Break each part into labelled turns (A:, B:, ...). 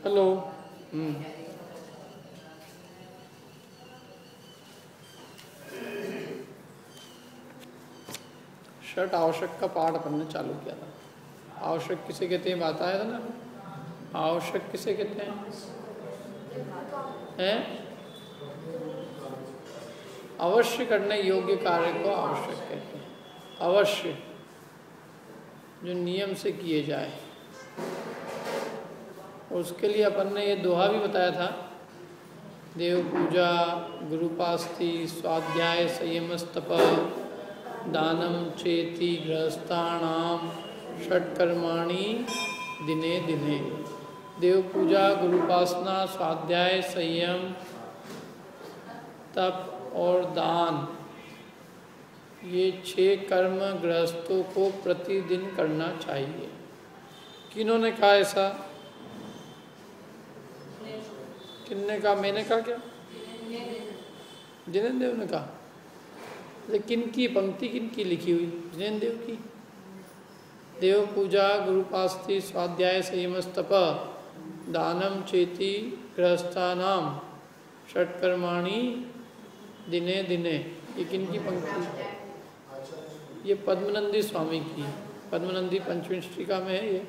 A: Hello. षट आवश्यक का पाठ अपन ने चालू किया था। आवश्यक किसे कहते हैं बताया था ना। आवश्यक किसे कहते हैं? अवश्य करने योग्य कार्य को आवश्यक कहते हैं। अवश्य जो नियम से किए जाए, उसके लिए अपन ने ये दोहा भी बताया था। देव पूजा, गुरुपास्ति, स्वाध्याय, संयमस्तप, दानम चेति गृहस्थानाम षट्कर्माणि दिने दिने। देव पूजा, गुरुपासना, स्वाध्याय, संयम, तप और दान, ये 6 कर्म गृहस्थों को प्रतिदिन करना चाहिए। किन्होंने कहा ऐसा? किन्ने कहा? मैंने कहा क्या? जिनेन्द्र देव ने कहा। लेकिन किनकी पंक्ति किनकी लिखी हुई? जिनेन्द्र देव की। देव पूजा, गुरुपास्ति, स्वाध्याय, संयमस्तप, दानम चेति गृहस्थानाम षट्कर्माणि दिने दिने, ये किनकी पंक्ति? ये पद्मनंदी स्वामी की। पद्मनंदी पंचविंशतिका में है ये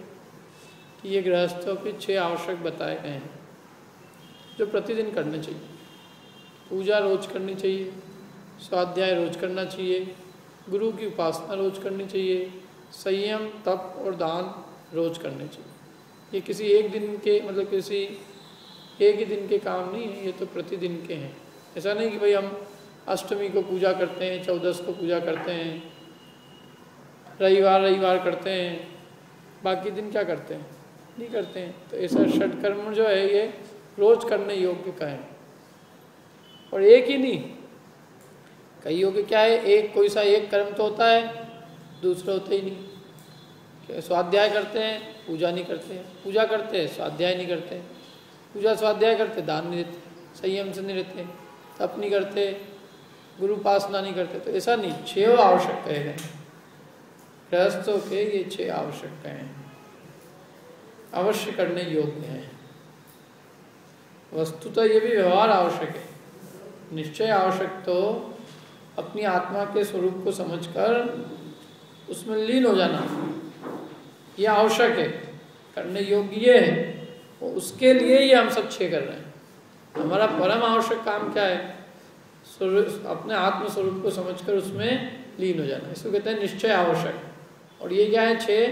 A: कि ये गृहस्थों के 6 आवश्यक बताए गए हैं जो प्रतिदिन करने चाहिए। पूजा रोज करनी चाहिए, स्वाध्याय रोज करना चाहिए, गुरु की उपासना रोज करनी चाहिए, संयम, तप और दान रोज करने चाहिए। ये किसी एक दिन के, मतलब किसी एक ही दिन के काम नहीं है, ये तो प्रतिदिन के हैं। ऐसा नहीं कि भाई हम अष्टमी को पूजा करते हैं, 14 को पूजा करते हैं, रविवार करते हैं, बाकी दिन क्या करते हैं? नहीं करते हैं। तो ऐसा षटकर्म जो है ये रोज करने योग्य का है। और एक ही नहीं, कई योग्य क्या है, एक कोई सा एक कर्म तो होता है, दूसरे होते ही नहीं। स्वाध्याय करते हैं, पूजा नहीं करते हैं, पूजा करते हैं, स्वाध्याय नहीं करते, पूजा स्वाध्याय करते, दान नहीं देते, संयम से नहीं रहते, तप नहीं करते, गुरुपासना नहीं करते। तो ऐसा नहीं, 6 आवश्यक कहे गए गृहस्थों के, ये 6 आवश्यक हैं, अवश्य करने योग्य हैं। वस्तुतः ये भी व्यवहार आवश्यक है। निश्चय आवश्यक तो अपनी आत्मा के स्वरूप को समझकर उसमें लीन हो जाना, ये आवश्यक है, करने योग्य ये है। और उसके लिए ये हम सब 6 कर रहे हैं। हमारा परम आवश्यक काम क्या है? अपने आत्म स्वरूप को समझकर उसमें लीन हो जाना, इसको कहते हैं निश्चय आवश्यक। और ये क्या है? 6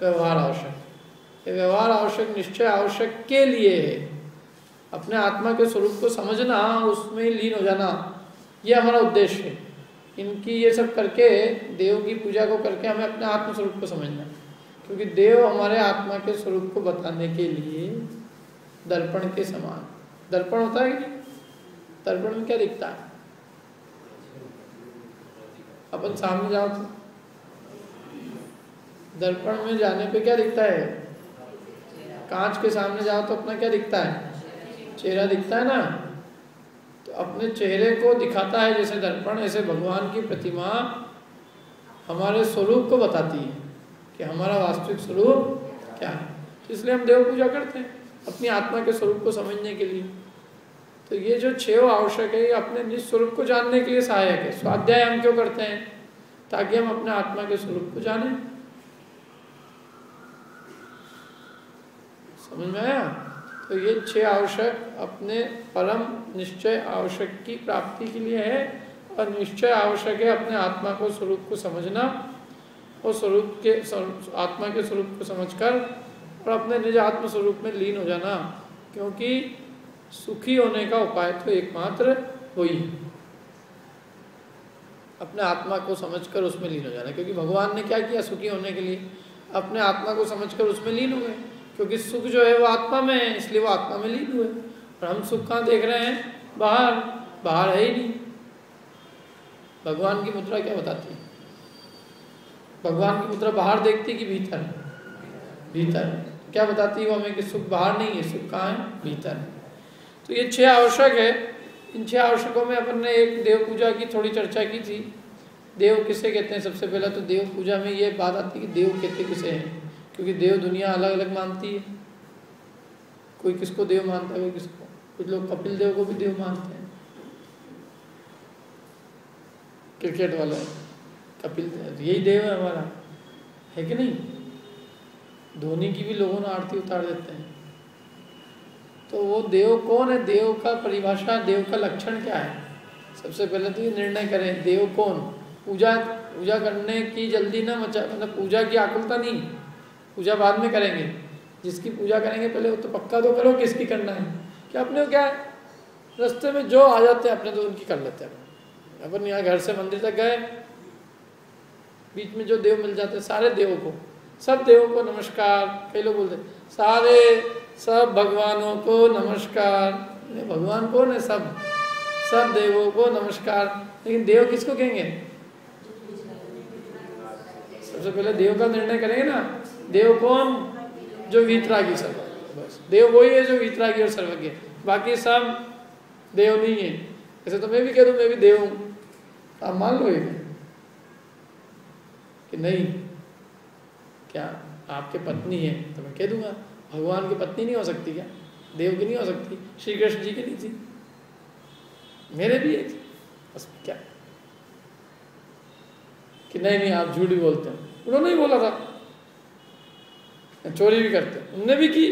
A: व्यवहार आवश्यक। ये व्यवहार आवश्यक निश्चय आवश्यक के लिए है। अपने आत्मा के स्वरूप को समझना, उसमें लीन हो जाना, ये हमारा उद्देश्य है। इनकी ये सब करके, देव की पूजा को करके हमें अपने आत्म स्वरूप को समझना है। क्योंकि देव हमारे आत्मा के स्वरूप को बताने के लिए दर्पण के समान। दर्पण होता है कि दर्पण में क्या दिखता है? अपन सामने जाओ तो दर्पण में जाने पे क्या दिखता है? कांच के सामने जाओ तो अपना क्या दिखता है? चेहरा दिखता है ना। तो अपने चेहरे को दिखाता है जैसे दर्पण, ऐसे भगवान की प्रतिमा हमारे स्वरूप को बताती है कि हमारा वास्तविक स्वरूप क्या है। तो इसलिए हम देव पूजा करते हैं, अपनी आत्मा के स्वरूप को समझने के लिए। तो ये जो 6 आवश्यक है, ये अपने निज स्वरूप को जानने के लिए सहायक है। स्वाध्याय हम क्यों करते हैं? ताकि हम अपने आत्मा के स्वरूप को जानें। समझ में आया? तो ये 6 आवश्यक अपने परम निश्चय आवश्यक की प्राप्ति के लिए है। और निश्चय आवश्यक है अपने आत्मा को स्वरूप को समझना, और स्वरूप के आत्मा के स्वरूप को समझकर और अपने निज आत्म स्वरूप में लीन हो जाना। क्योंकि सुखी होने का उपाय तो एकमात्र वही है, अपने आत्मा को समझकर उसमें लीन हो जाना। क्योंकि भगवान ने क्या किया सुखी होने के लिए? अपने आत्मा को समझकर उसमें लीन हो गए। क्योंकि सुख जो है वो आत्मा में है, इसलिए वो आत्मा में लीन हुए। और हम सुख कहाँ देख रहे हैं? बाहर। बाहर है ही नहीं। भगवान की मुद्रा क्या बताती है? भगवान की मुद्रा बाहर देखती कि भीतर? भीतर। क्या बताती है वो हमें? कि सुख बाहर नहीं है, सुख कहाँ है? भीतर। तो ये 6 आवश्यक है। इन 6 आवश्यकों में अपन ने एक देव पूजा की थोड़ी चर्चा की थी। देव किसे कहते हैं? सबसे पहला तो देव पूजा में ये बात आती है कि देव कहते किसे हैं, क्योंकि देव दुनिया अलग अलग मानती है। कोई किसको देव मानता है, कोई किसको, कुछ लोग कपिल देव को भी देव मानते हैं। क्रिकेट वाला कपिल देव यही देव है हमारा, है कि नहीं? धोनी की भी लोगों ने आरती उतार देते हैं। तो वो देव कौन है? देव का परिभाषा, देव का लक्षण क्या है? सबसे पहले तो ये निर्णय करें देव कौन। पूजा करने की जल्दी ना मचा, मतलब पूजा की आकुलता नहीं, पूजा बाद में करेंगे। जिसकी पूजा करेंगे पहले वो तो पक्का तो करो किसकी करना है। क्या अपने क्या है, रास्ते में जो आ जाते हैं अपने तो उनकी कर लेते हैं। अपन यहाँ घर से मंदिर तक गए, बीच में जो देव मिल जाते हैं, सारे देवों को, सब देवों को नमस्कार। कई लोग बोलते हैं सारे सब भगवानों को नमस्कार। भगवान कौन है? सब देवों को नमस्कार। लेकिन देव किसको कहेंगे? सबसे पहले देव का निर्णय करेंगे ना। देव कौन? जो वीतरागी सब, बस देव वही है जो वीतरागी और सर्वज्ञ, बाकी सब देव नहीं है। ऐसे तो मैं भी कह दूं मैं भी देव हूं, आप मान लो कि नहीं। क्या आपके पत्नी है तो मैं कह दूंगा भगवान की पत्नी नहीं हो सकती क्या? देव की नहीं हो सकती? श्री कृष्ण जी की नहीं थी, मेरे भी एक, बस क्या कि नहीं आप झूठ भी बोलते हैं। उन्होंने ही बोला था, चोरी भी करते हैं, उनने भी की।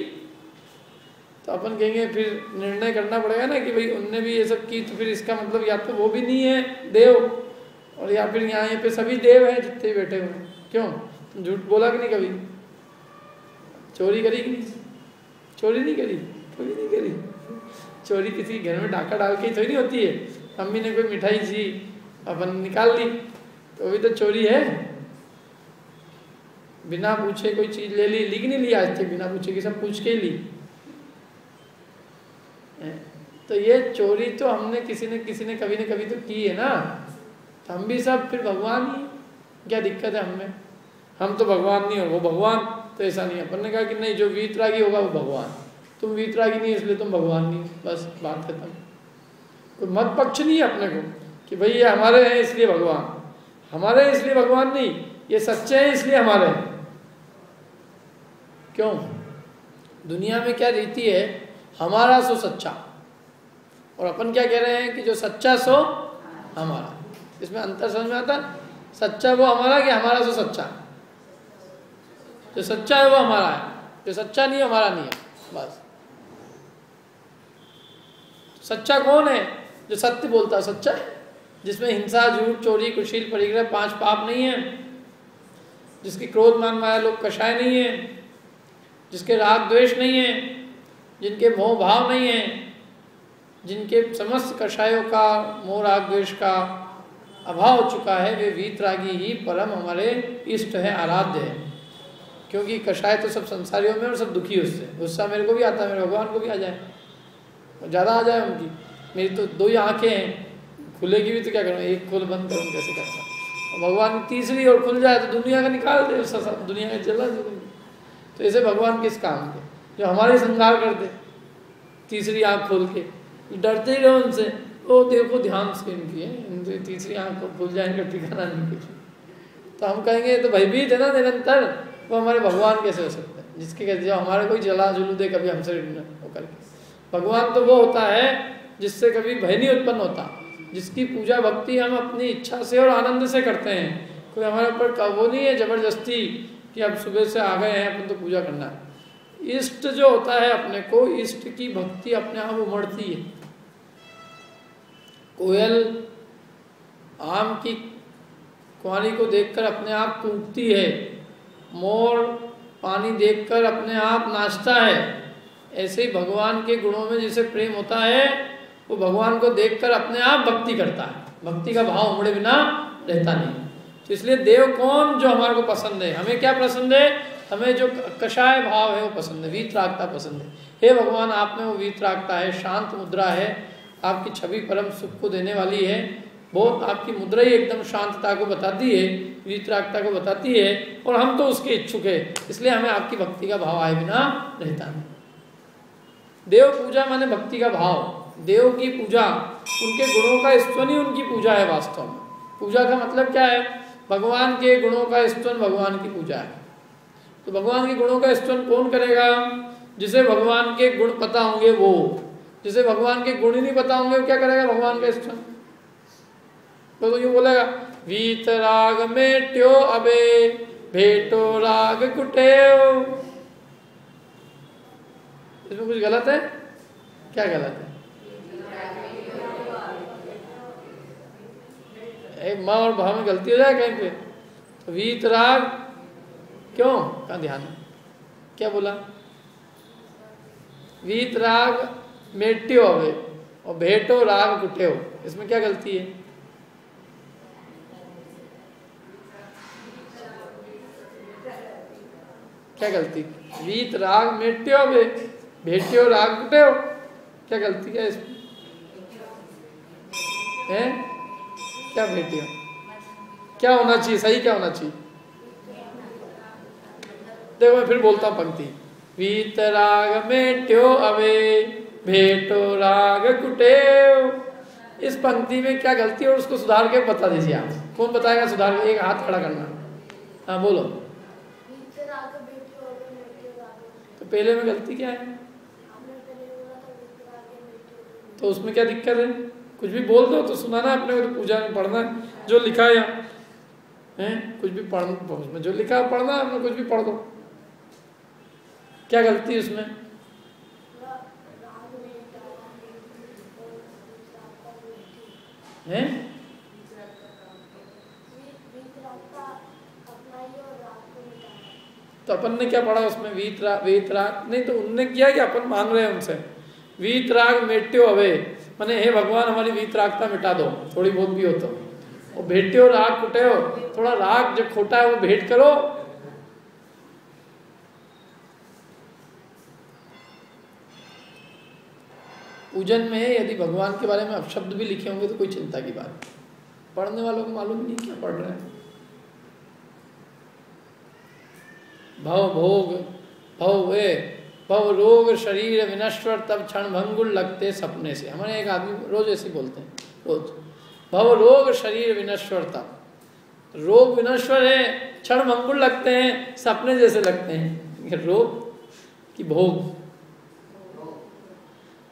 A: तो अपन कहेंगे फिर निर्णय करना पड़ेगा ना कि भाई उनने भी ये सब की, तो फिर इसका मतलब या तो वो भी नहीं है देव, और या फिर यहाँ पे सभी देव हैं जितने भी बैठे हुए हैं। क्यों? तुम झूठ बोला कि नहीं कभी? चोरी करी कि नहीं? चोरी नहीं करी, कभी नहीं करी। चोरी किसी घर में डाका डाल के थोड़ी नहीं होती है। मम्मी ने कोई मिठाई दी, अपन निकाल ली, तो भी तो चोरी है। बिना पूछे कोई चीज ले ली कि नहीं लिया? आज तक बिना पूछे कि सब पूछ के ली। तो ये चोरी तो हमने किसी ने कभी न कभी तो की है ना। तो हम भी सब फिर भगवान ही, क्या दिक्कत है हमें? हम तो भगवान नहीं हो वो भगवान, तो ऐसा नहीं। अपन ने कहा कि नहीं जो वीतरागी होगा वो भगवान, तुम वीतरागी नहीं इसलिए तुम भगवान नहीं, बस बात खत्म। कोई मत पक्ष नहीं है अपने को कि भाई ये हमारे हैं इसलिए भगवान, हमारे हैं इसलिए भगवान नहीं, ये सच्चे हैं इसलिए हमारे हैं। क्यों? दुनिया में क्या रीति है, हमारा सो सच्चा, और अपन क्या कह रहे हैं कि जो सच्चा सो हमारा। इसमें अंतर समझ में आता? सच्चा वो हमारा कि हमारा सो सच्चा? जो सच्चा है वो हमारा है, जो सच्चा नहीं है हमारा नहीं है, बस। सच्चा कौन है? जो सत्य बोलता है सच्चा है, जिसमें हिंसा, झूठ, चोरी, कुशील, परिग्रह 5 पाप नहीं है, जिसकी क्रोध, मान, माया, लोभ, कषाय नहीं है, जिसके राग द्वेष नहीं है, जिनके मोह भाव नहीं है, जिनके समस्त कषायों का मोह राग द्वेष का अभाव हो चुका है, वे वीतरागी ही परम हमारे इष्ट है, आराध्य है। क्योंकि कषाय तो सब संसारियों में और सब दुखी उससे। गुस्सा मेरे को भी आता है, मेरे भगवान को भी आ जाए, ज़्यादा आ जाए उनकी। मेरी तो 2 ही आँखें हैं, खुलेगी भी तो क्या करूँ, एक खोल बंद करूँ कैसे कर सकता। भगवान की तीसरी और खुल जाए तो दुनिया का निकाल दे, दुनिया का जला दे। तो ऐसे भगवान किस काम के जो हमारे संहार कर दे तीसरी आँख खोल के? डरते ही रहो उनसे, वो देखो ध्यान से इनकी है, इनकी तीसरी आँख खुल जाए, इनका ठिकाना नहीं कुछ। तो हम कहेंगे तो भयभीत है ना निरंतर, वो हमारे भगवान कैसे हो सकते हैं? जिसके कहते जो हमारे कोई जला जुलू दे कभी हमसे होकर के। भगवान तो वो होता है जिससे कभी भय नहीं उत्पन्न होता, जिसकी पूजा भक्ति हम अपनी इच्छा से और आनंद से करते हैं। कोई हमारे ऊपर वो नहीं है जबरदस्ती कि अब सुबह से आ गए हैं अपन तो पूजा करना है। इष्ट जो होता है अपने को, इष्ट की भक्ति अपने आप उमड़ती है। कोयल आम की कुंवारी को देखकर अपने आप कूदती है, मोर पानी देखकर अपने आप नाचता है। ऐसे ही भगवान के गुणों में जिसे प्रेम होता है वो भगवान को देखकर अपने आप भक्ति करता है। भक्ति का भाव उमड़े बिना रहता नहीं। तो इसलिए देव कौन? जो हमारे को पसंद है। हमें क्या पसंद है? हमें जो कषाय भाव है वो पसंद है, वीतरागता पसंद है। हे भगवान आप में वो वीतरागता है, शांत मुद्रा है, आपकी छवि परम सुख को देने वाली है। बहुत आपकी मुद्रा ही एकदम शांतता को बताती है, वीतरागता को बताती है, और हम तो उसके इच्छुक है, इसलिए हमें आपकी भक्ति का भाव आए बिना रहता नहीं। देव पूजा माने भक्ति का भाव। देव की पूजा उनके गुणों का स्तवन ही उनकी पूजा है। वास्तव में पूजा का मतलब क्या है? भगवान के गुणों का स्तवन भगवान की पूजा है। तो भगवान के गुणों का स्तवन कौन करेगा? जिसे भगवान के गुण पता होंगे वो, जिसे भगवान के गुण ही नहीं पता होंगे वो क्या करेगा भगवान का स्तवन? तो यूँ बोलेगा वीत राग मेट्यो अबे भेटो राग कुटेव। इसमें कुछ गलत है? क्या गलत है? एक माँ और भाव में गलती हो जाए कहीं पे तो वीत राग क्यों? का ध्यान है क्या बोला? वीत राग मेट्यो अबे और भेटो राग कुटेव, इसमें क्या गलती है? क्या गलती? वीत राग मेट्यो अबे भेट्यो राग कुटेव, क्या गलती है इसमें? है क्या भेटियो? क्या होना चाहिए? सही क्या होना चाहिए? देखो मैं फिर बोलता हूँ पंक्ति, वीत राग मेट्यो अबे भेटो राग कुटेव। इस पंक्ति में क्या गलती है और उसको सुधार के बता दीजिए आप। कौन बताएगा सुधार के? एक हाथ खड़ा करना। हाँ बोलो। तो पहले में गलती क्या है? तो उसमें क्या दिक्कत है? कुछ भी बोल दो तो सुनाना अपने को, तो पूजा में पढ़ना है जो लिखा है यहाँ है, कुछ भी पढ़ना उसमें जो लिखा है पढ़ना है, कुछ भी पढ़ दो। क्या गलती है उसमें? हैं? तो अपन ने क्या पढ़ा उसमें? वीत राग नहीं, तो उनने किया कि अपन मांग रहे हैं उनसे वीत राग मेट्यो अवे, माने हे भगवान हमारी वीत रागता मिटा दो, थोड़ी बहुत भी हो तो। और भेट्यो राग कुटेओ, थोड़ा राग जो खोटा है वो भेंट करो। पूजन में यदि भगवान के बारे में अपशब्द भी लिखे होंगे तो कोई चिंता की बात नहीं, पढ़ने वालों को मालूम नहीं क्या पढ़ रहे हैं। भव भोग भव वे भव रोग शरीर विनश्वर तब क्षण भंगुर लगते सपने से। हमारे एक आदमी रोज ऐसे बोलते हैं, रोज भव रोग शरीर विनश्वर तब, रोग विनश्वर है, क्षण भंगुर लगते हैं, सपने जैसे लगते हैं। रोग की भोग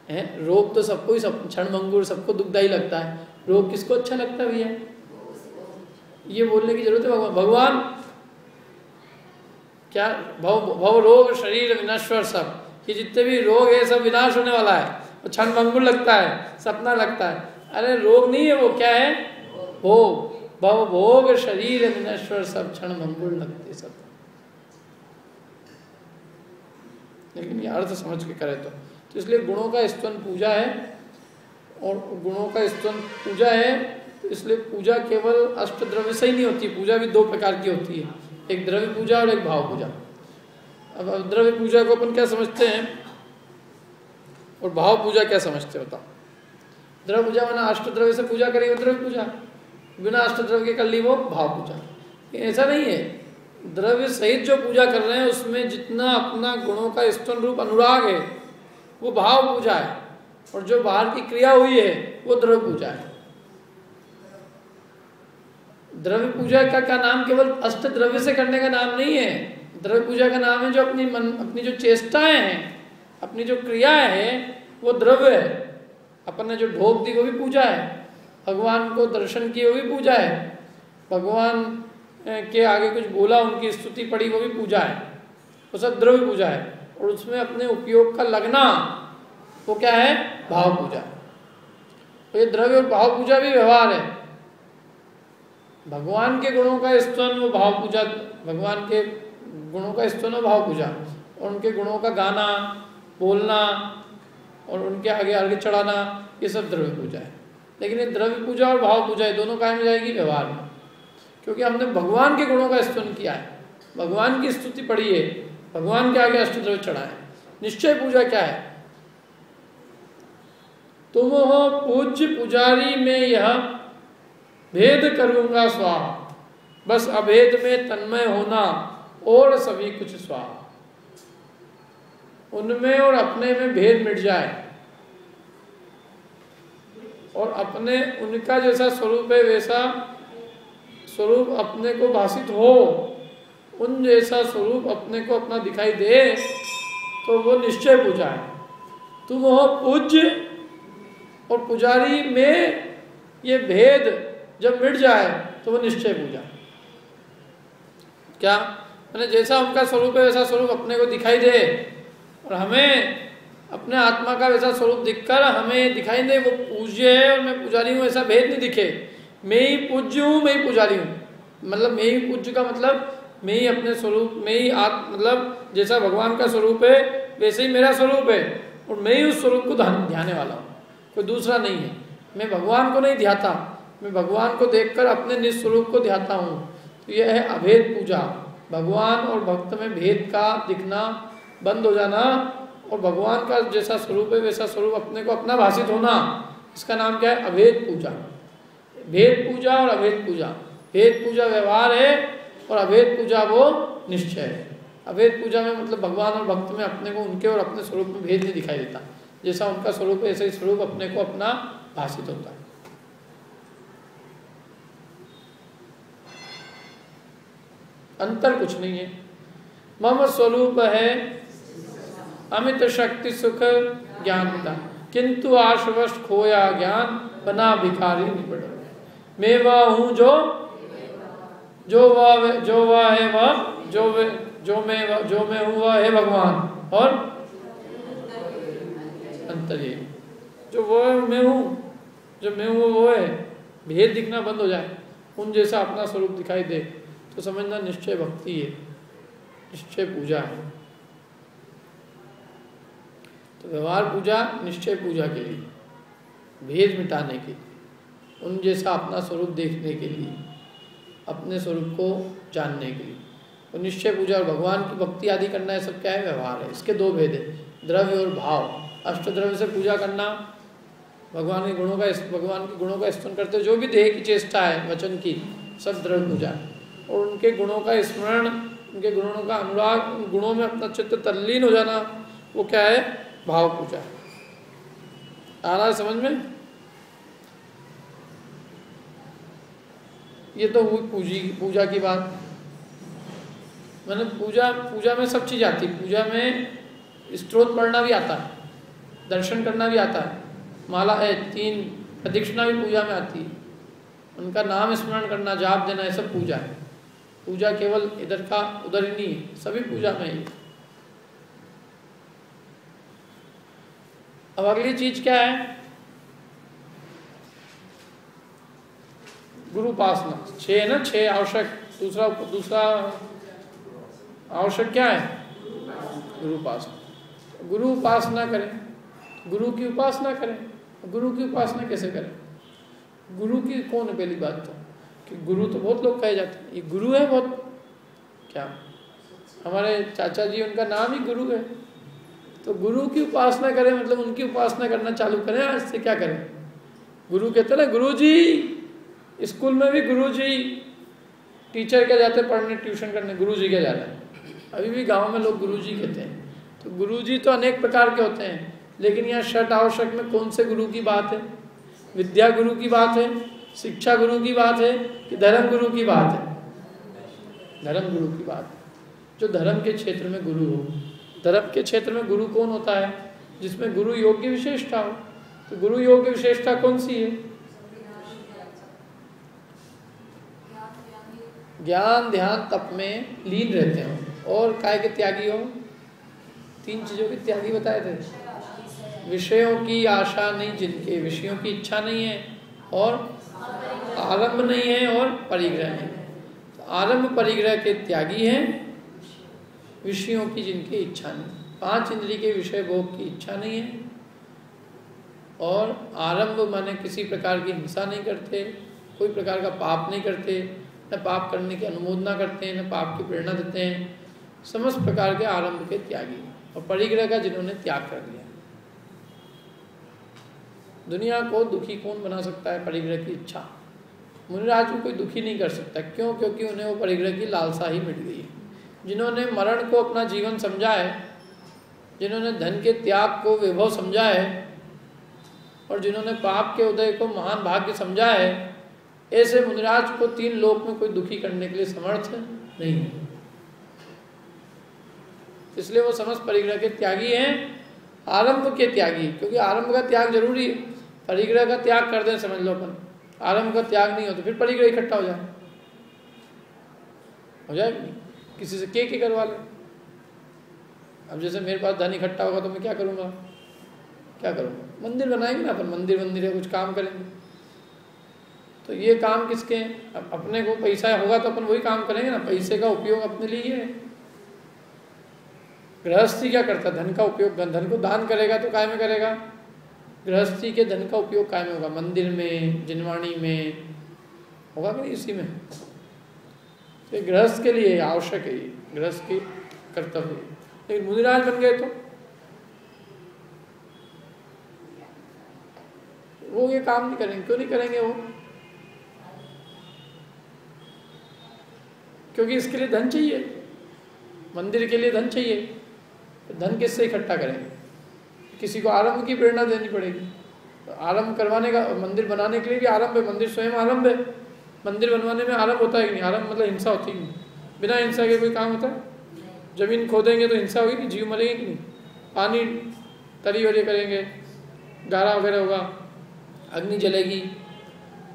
A: है, रोग तो सबको ही क्षण भंगुर सबको दुखदायी लगता है, रोग किसको अच्छा लगता है भैया? ये बोलने की जरूरत है भगवान क्या? भव रोग शरीर विनश्वर, सब ये जितने भी रोग है सब विनाश होने वाला है, वो क्षण भंगुर लगता है, सपना लगता है। अरे रोग नहीं है वो, क्या है? भोग। भव भोग शरीर विनश्वर सब क्षण भंगुर लगते सब। लेकिन ये अर्थ समझ के करे तो इसलिए गुणों का स्तवन पूजा है, और गुणों का स्तवन पूजा है तो इसलिए पूजा केवल अष्टद्रव्य से ही नहीं होती, पूजा भी दो प्रकार की होती है, एक द्रव्य पूजा और एक भाव पूजा। अब द्रव्य पूजा को अपन क्या समझते हैं और भाव पूजा क्या समझते हो? बताओ। द्रव्य पूजा माना अष्टद्रव्य से पूजा करेगी द्रव्य पूजा, बिना अष्टद्रव्य के कर ली वो भाव पूजा। ऐसा नहीं है, द्रव्य सहित जो पूजा कर रहे हैं उसमें जितना अपना गुणों का स्तवन रूप अनुराग है वो भाव पूजा है, और जो बाहर की क्रिया हुई है वो द्रव्य पूजा है। द्रव्य पूजा का नाम केवल अष्ट द्रव्य से करने का नाम नहीं है, द्रव्य पूजा का नाम है जो अपनी जो चेष्टाएं हैं, अपनी जो क्रियाएं हैं वो द्रव्य है। अपन ने जो ढोक दी वो भी पूजा है, भगवान को दर्शन किए वो भी पूजा है, भगवान के आगे कुछ बोला उनकी स्तुति पढ़ी वो भी पूजा है, वो सब द्रव्य पूजा है। और उसमें अपने उपयोग का लगना वो क्या है? भाव पूजा। तो ये द्रव्य और भाव पूजा भी व्यवहार है। भगवान के गुणों का स्तवन वो भाव पूजा, भगवान के गुणों का स्तवन वो भाव पूजा, और उनके गुणों का गाना बोलना और उनके आगे आगे चढ़ाना ये सब द्रव्य पूजा है। लेकिन ये द्रव्य पूजा और भाव पूजा ये दोनों कायम जाएगी व्यवहार में, क्योंकि हमने भगवान के गुणों का स्तवन किया है, भगवान की स्तुति पढ़ी है, भगवान के आगे अष्टद्रव्य चढ़ाए। निश्चय पूजा क्या है? तुम हो पूज्य पुजारी में यह भेद करूंगा स्वाहा, बस अभेद में तन्मय होना और सभी कुछ स्वाहा। उनमें और अपने में भेद मिट जाए और अपने उनका जैसा स्वरूप है वैसा स्वरूप अपने को भासित हो, उन जैसा स्वरूप अपने को अपना दिखाई दे, तो वो निश्चय पूजा है। तुम हो पूज्य और पुजारी में ये भेद जब मिट जाए तो वो निश्चय पूजा। क्या मैंने जैसा उनका स्वरूप है वैसा स्वरूप अपने को दिखाई दे, और हमें अपने आत्मा का वैसा स्वरूप दिखकर हमें दिखाई दे वो पूज्य है और मैं पुजारी हूँ, ऐसा भेद नहीं दिखे। मैं ही पूज्य हूँ, मैं ही पुजारी हूँ, मतलब मैं ही पूज्य का मतलब मैं ही अपने स्वरूप में ही मतलब जैसा भगवान का स्वरूप है वैसे ही मेरा स्वरूप है, और मैं ही उस स्वरूप को ध्याने वाला हूँ, कोई दूसरा नहीं है। मैं भगवान को नहीं ध्याता, मैं भगवान को देखकर अपने निस्वरूप को ध्याता हूँ। तो यह है अभेद पूजा। भगवान और भक्त में भेद का दिखना बंद हो जाना, और भगवान का जैसा स्वरूप है वैसा स्वरूप अपने को अपना भाषित होना, इसका नाम क्या है? अभेद पूजा। भेद पूजा और अभेद पूजा। भेद पूजा व्यवहार है और अभेद पूजा वो निश्चय है। अभेद पूजा में मतलब भगवान और भक्त में अपने को उनके और अपने स्वरूप में भेद नहीं दिखाई देता, जैसा उनका स्वरूप है ऐसा ही स्वरूप अपने को अपना भाषित होता है। अंतर कुछ नहीं है। मम स्वरूप है अमित शक्ति सुख ज्ञान पिता, किंतु आशवश खोया ज्ञान बना भिखारी निपट। मैं वह हूँ जो वह है वह जो मैं हूँ वह है भगवान, और अंतर ये जो वो मैं हूँ, जो मैं हूँ वो है। भेद दिखना बंद हो जाए, उन जैसा अपना स्वरूप दिखाई दे तो समझना निश्चय भक्ति है, निश्चय पूजा है। तो व्यवहार पूजा निश्चय पूजा के लिए, भेद मिटाने के लिए, उन जैसा अपना स्वरूप देखने के लिए, अपने स्वरूप को जानने के लिए। तो निश्चय पूजा और भगवान की भक्ति आदि करना, है सब क्या है? व्यवहार है। इसके दो भेद है, द्रव्य और भाव। अष्टद्रव्य से पूजा करना, भगवान के गुणों का स्तुति करते, जो भी देह की चेष्टा है वचन की, सब द्रव्य पूजा है। और उनके गुणों का स्मरण, उनके गुणों का अनुराग, उन गुणों में अपना चित्त तल्लीन हो जाना, वो क्या है? भाव पूजा है। आ रहा है समझ में? ये तो हुई पूजा की बात। मैंने पूजा में सब चीज़ आती है। पूजा में स्तोत्र पढ़ना भी आता है, दर्शन करना भी आता है, माला 3 प्रदक्षिणा भी पूजा में आती है, उनका नाम स्मरण करना, जाप देना, ये सब पूजा है। पूजा केवल इधर का उधर ही नहीं है, सभी पूजा में ही। अब अगली चीज क्या है? गुरु उपासना। 6 है ना, 6 आवश्यक। दूसरा आवश्यक क्या है? गुरु उपासना। गुरु उपासना करें, गुरु की उपासना करें। गुरु की उपासना कैसे करें? गुरु की कौन है? पहली बात तो कि गुरु तो बहुत लोग कहे जाते हैं, ये गुरु है बहुत, क्या हमारे चाचा जी, उनका नाम ही गुरु है। तो गुरु की उपासना करें मतलब उनकी उपासना करना चालू करें। आज से क्या करें? गुरु कहते ना, गुरु जी। स्कूल में भी गुरु जी, टीचर क्या जाते हैं पढ़ने, ट्यूशन करने, गुरु जी क्या जाते हैं। अभी भी गांव में लोग गुरु जी कहते हैं। तो गुरु जी तो अनेक प्रकार के होते हैं, लेकिन यहाँ षट आवश्यक में कौन से गुरु की बात है? विद्या गुरु की बात है, शिक्षा गुरु की बात है, कि धर्म गुरु की बात है? धर्म गुरु की बात है, जो धर्म के क्षेत्र में गुरु हो। धर्म के क्षेत्र में गुरु कौन होता है? जिसमें गुरु योग्य विशेषता हो। तो गुरु योग्य विशेषता कौन सी है? ज्ञान ध्यान तप में लीन रहते हो और काय के त्यागी हो। 3 चीजों के त्यागी बताए थे। विषयों की आशा नहीं, जिनके विषयों की इच्छा नहीं है, और आरंभ नहीं है, और परिग्रह नहीं है। तो आरंभ परिग्रह के त्यागी हैं, विषयों की जिनकी इच्छा नहीं, 5 इंद्रिय के विषय भोग की इच्छा नहीं है, और आरंभ माने किसी प्रकार की हिंसा नहीं करते, कोई प्रकार का पाप नहीं करते, न पाप करने की अनुमोदना करते हैं, न पाप की प्रेरणा देते हैं। समस्त प्रकार के आरंभ के त्यागी, और परिग्रह का जिन्होंने त्याग कर दिया। दुनिया को दुखी कौन बना सकता है? परिग्रह की इच्छा। मुनिराज को कोई दुखी नहीं कर सकता। क्यों? क्योंकि उन्हें वो परिग्रह की लालसा ही मिट गई है। जिन्होंने मरण को अपना जीवन समझा है, जिन्होंने धन के त्याग को वैभव समझा है, और जिन्होंने पाप के उदय को महान भाग्य समझा है, ऐसे मुनिराज को 3 लोक में कोई दुखी करने के लिए समर्थ नहीं है। इसलिए वो समस्त परिग्रह के त्यागी हैं, आरंभ के त्यागी, क्योंकि आरंभ का त्याग जरूरी है। परिग्रह का त्याग कर दें समझ लो अपन, आरंभ का त्याग नहीं हो तो फिर परिग्रह इकट्ठा हो जाए, नहीं किसी से के करवा ले। अब जैसे मेरे पास धन इकट्ठा होगा तो मैं क्या करूँगा, मंदिर बनाएंगे ना अपन, मंदिर है, कुछ काम करेंगे। तो ये काम किसके हैं? अब अपने को पैसा होगा तो अपन वही काम करेंगे ना, पैसे का उपयोग अपने लिए है। गृहस्थी क्या करता है? धन का उपयोग, धन को दान करेगा तो काय में करेगा? गृहस्थी के धन का उपयोग काय में होगा? मंदिर में, जिनवाणी में होगा कि नहीं? इसी में। तो गृहस्थ के लिए आवश्यक है, ये गृहस्थ की कर्तव्य। लेकिन मुनिराज बन गए तो वो ये काम नहीं करेंगे। क्यों नहीं करेंगे वो? क्योंकि इसके लिए धन चाहिए, मंदिर के लिए धन चाहिए। तो धन किससे इकट्ठा करेंगे? किसी को आरंभ की प्रेरणा देनी पड़ेगी। तो आरंभ करवाने का, मंदिर बनाने के लिए भी आरंभ है, मंदिर स्वयं आरंभ है। मंदिर बनवाने में आरंभ होता है कि नहीं? आरंभ मतलब हिंसा होती है नहीं? बिना हिंसा के कोई काम होता है? जमीन खोदेंगे तो हिंसा होगी कि जीव मरेंगे कि नहीं? पानी तरी वरी करेंगे, गारा वगैरह होगा, अग्नि जलेगी,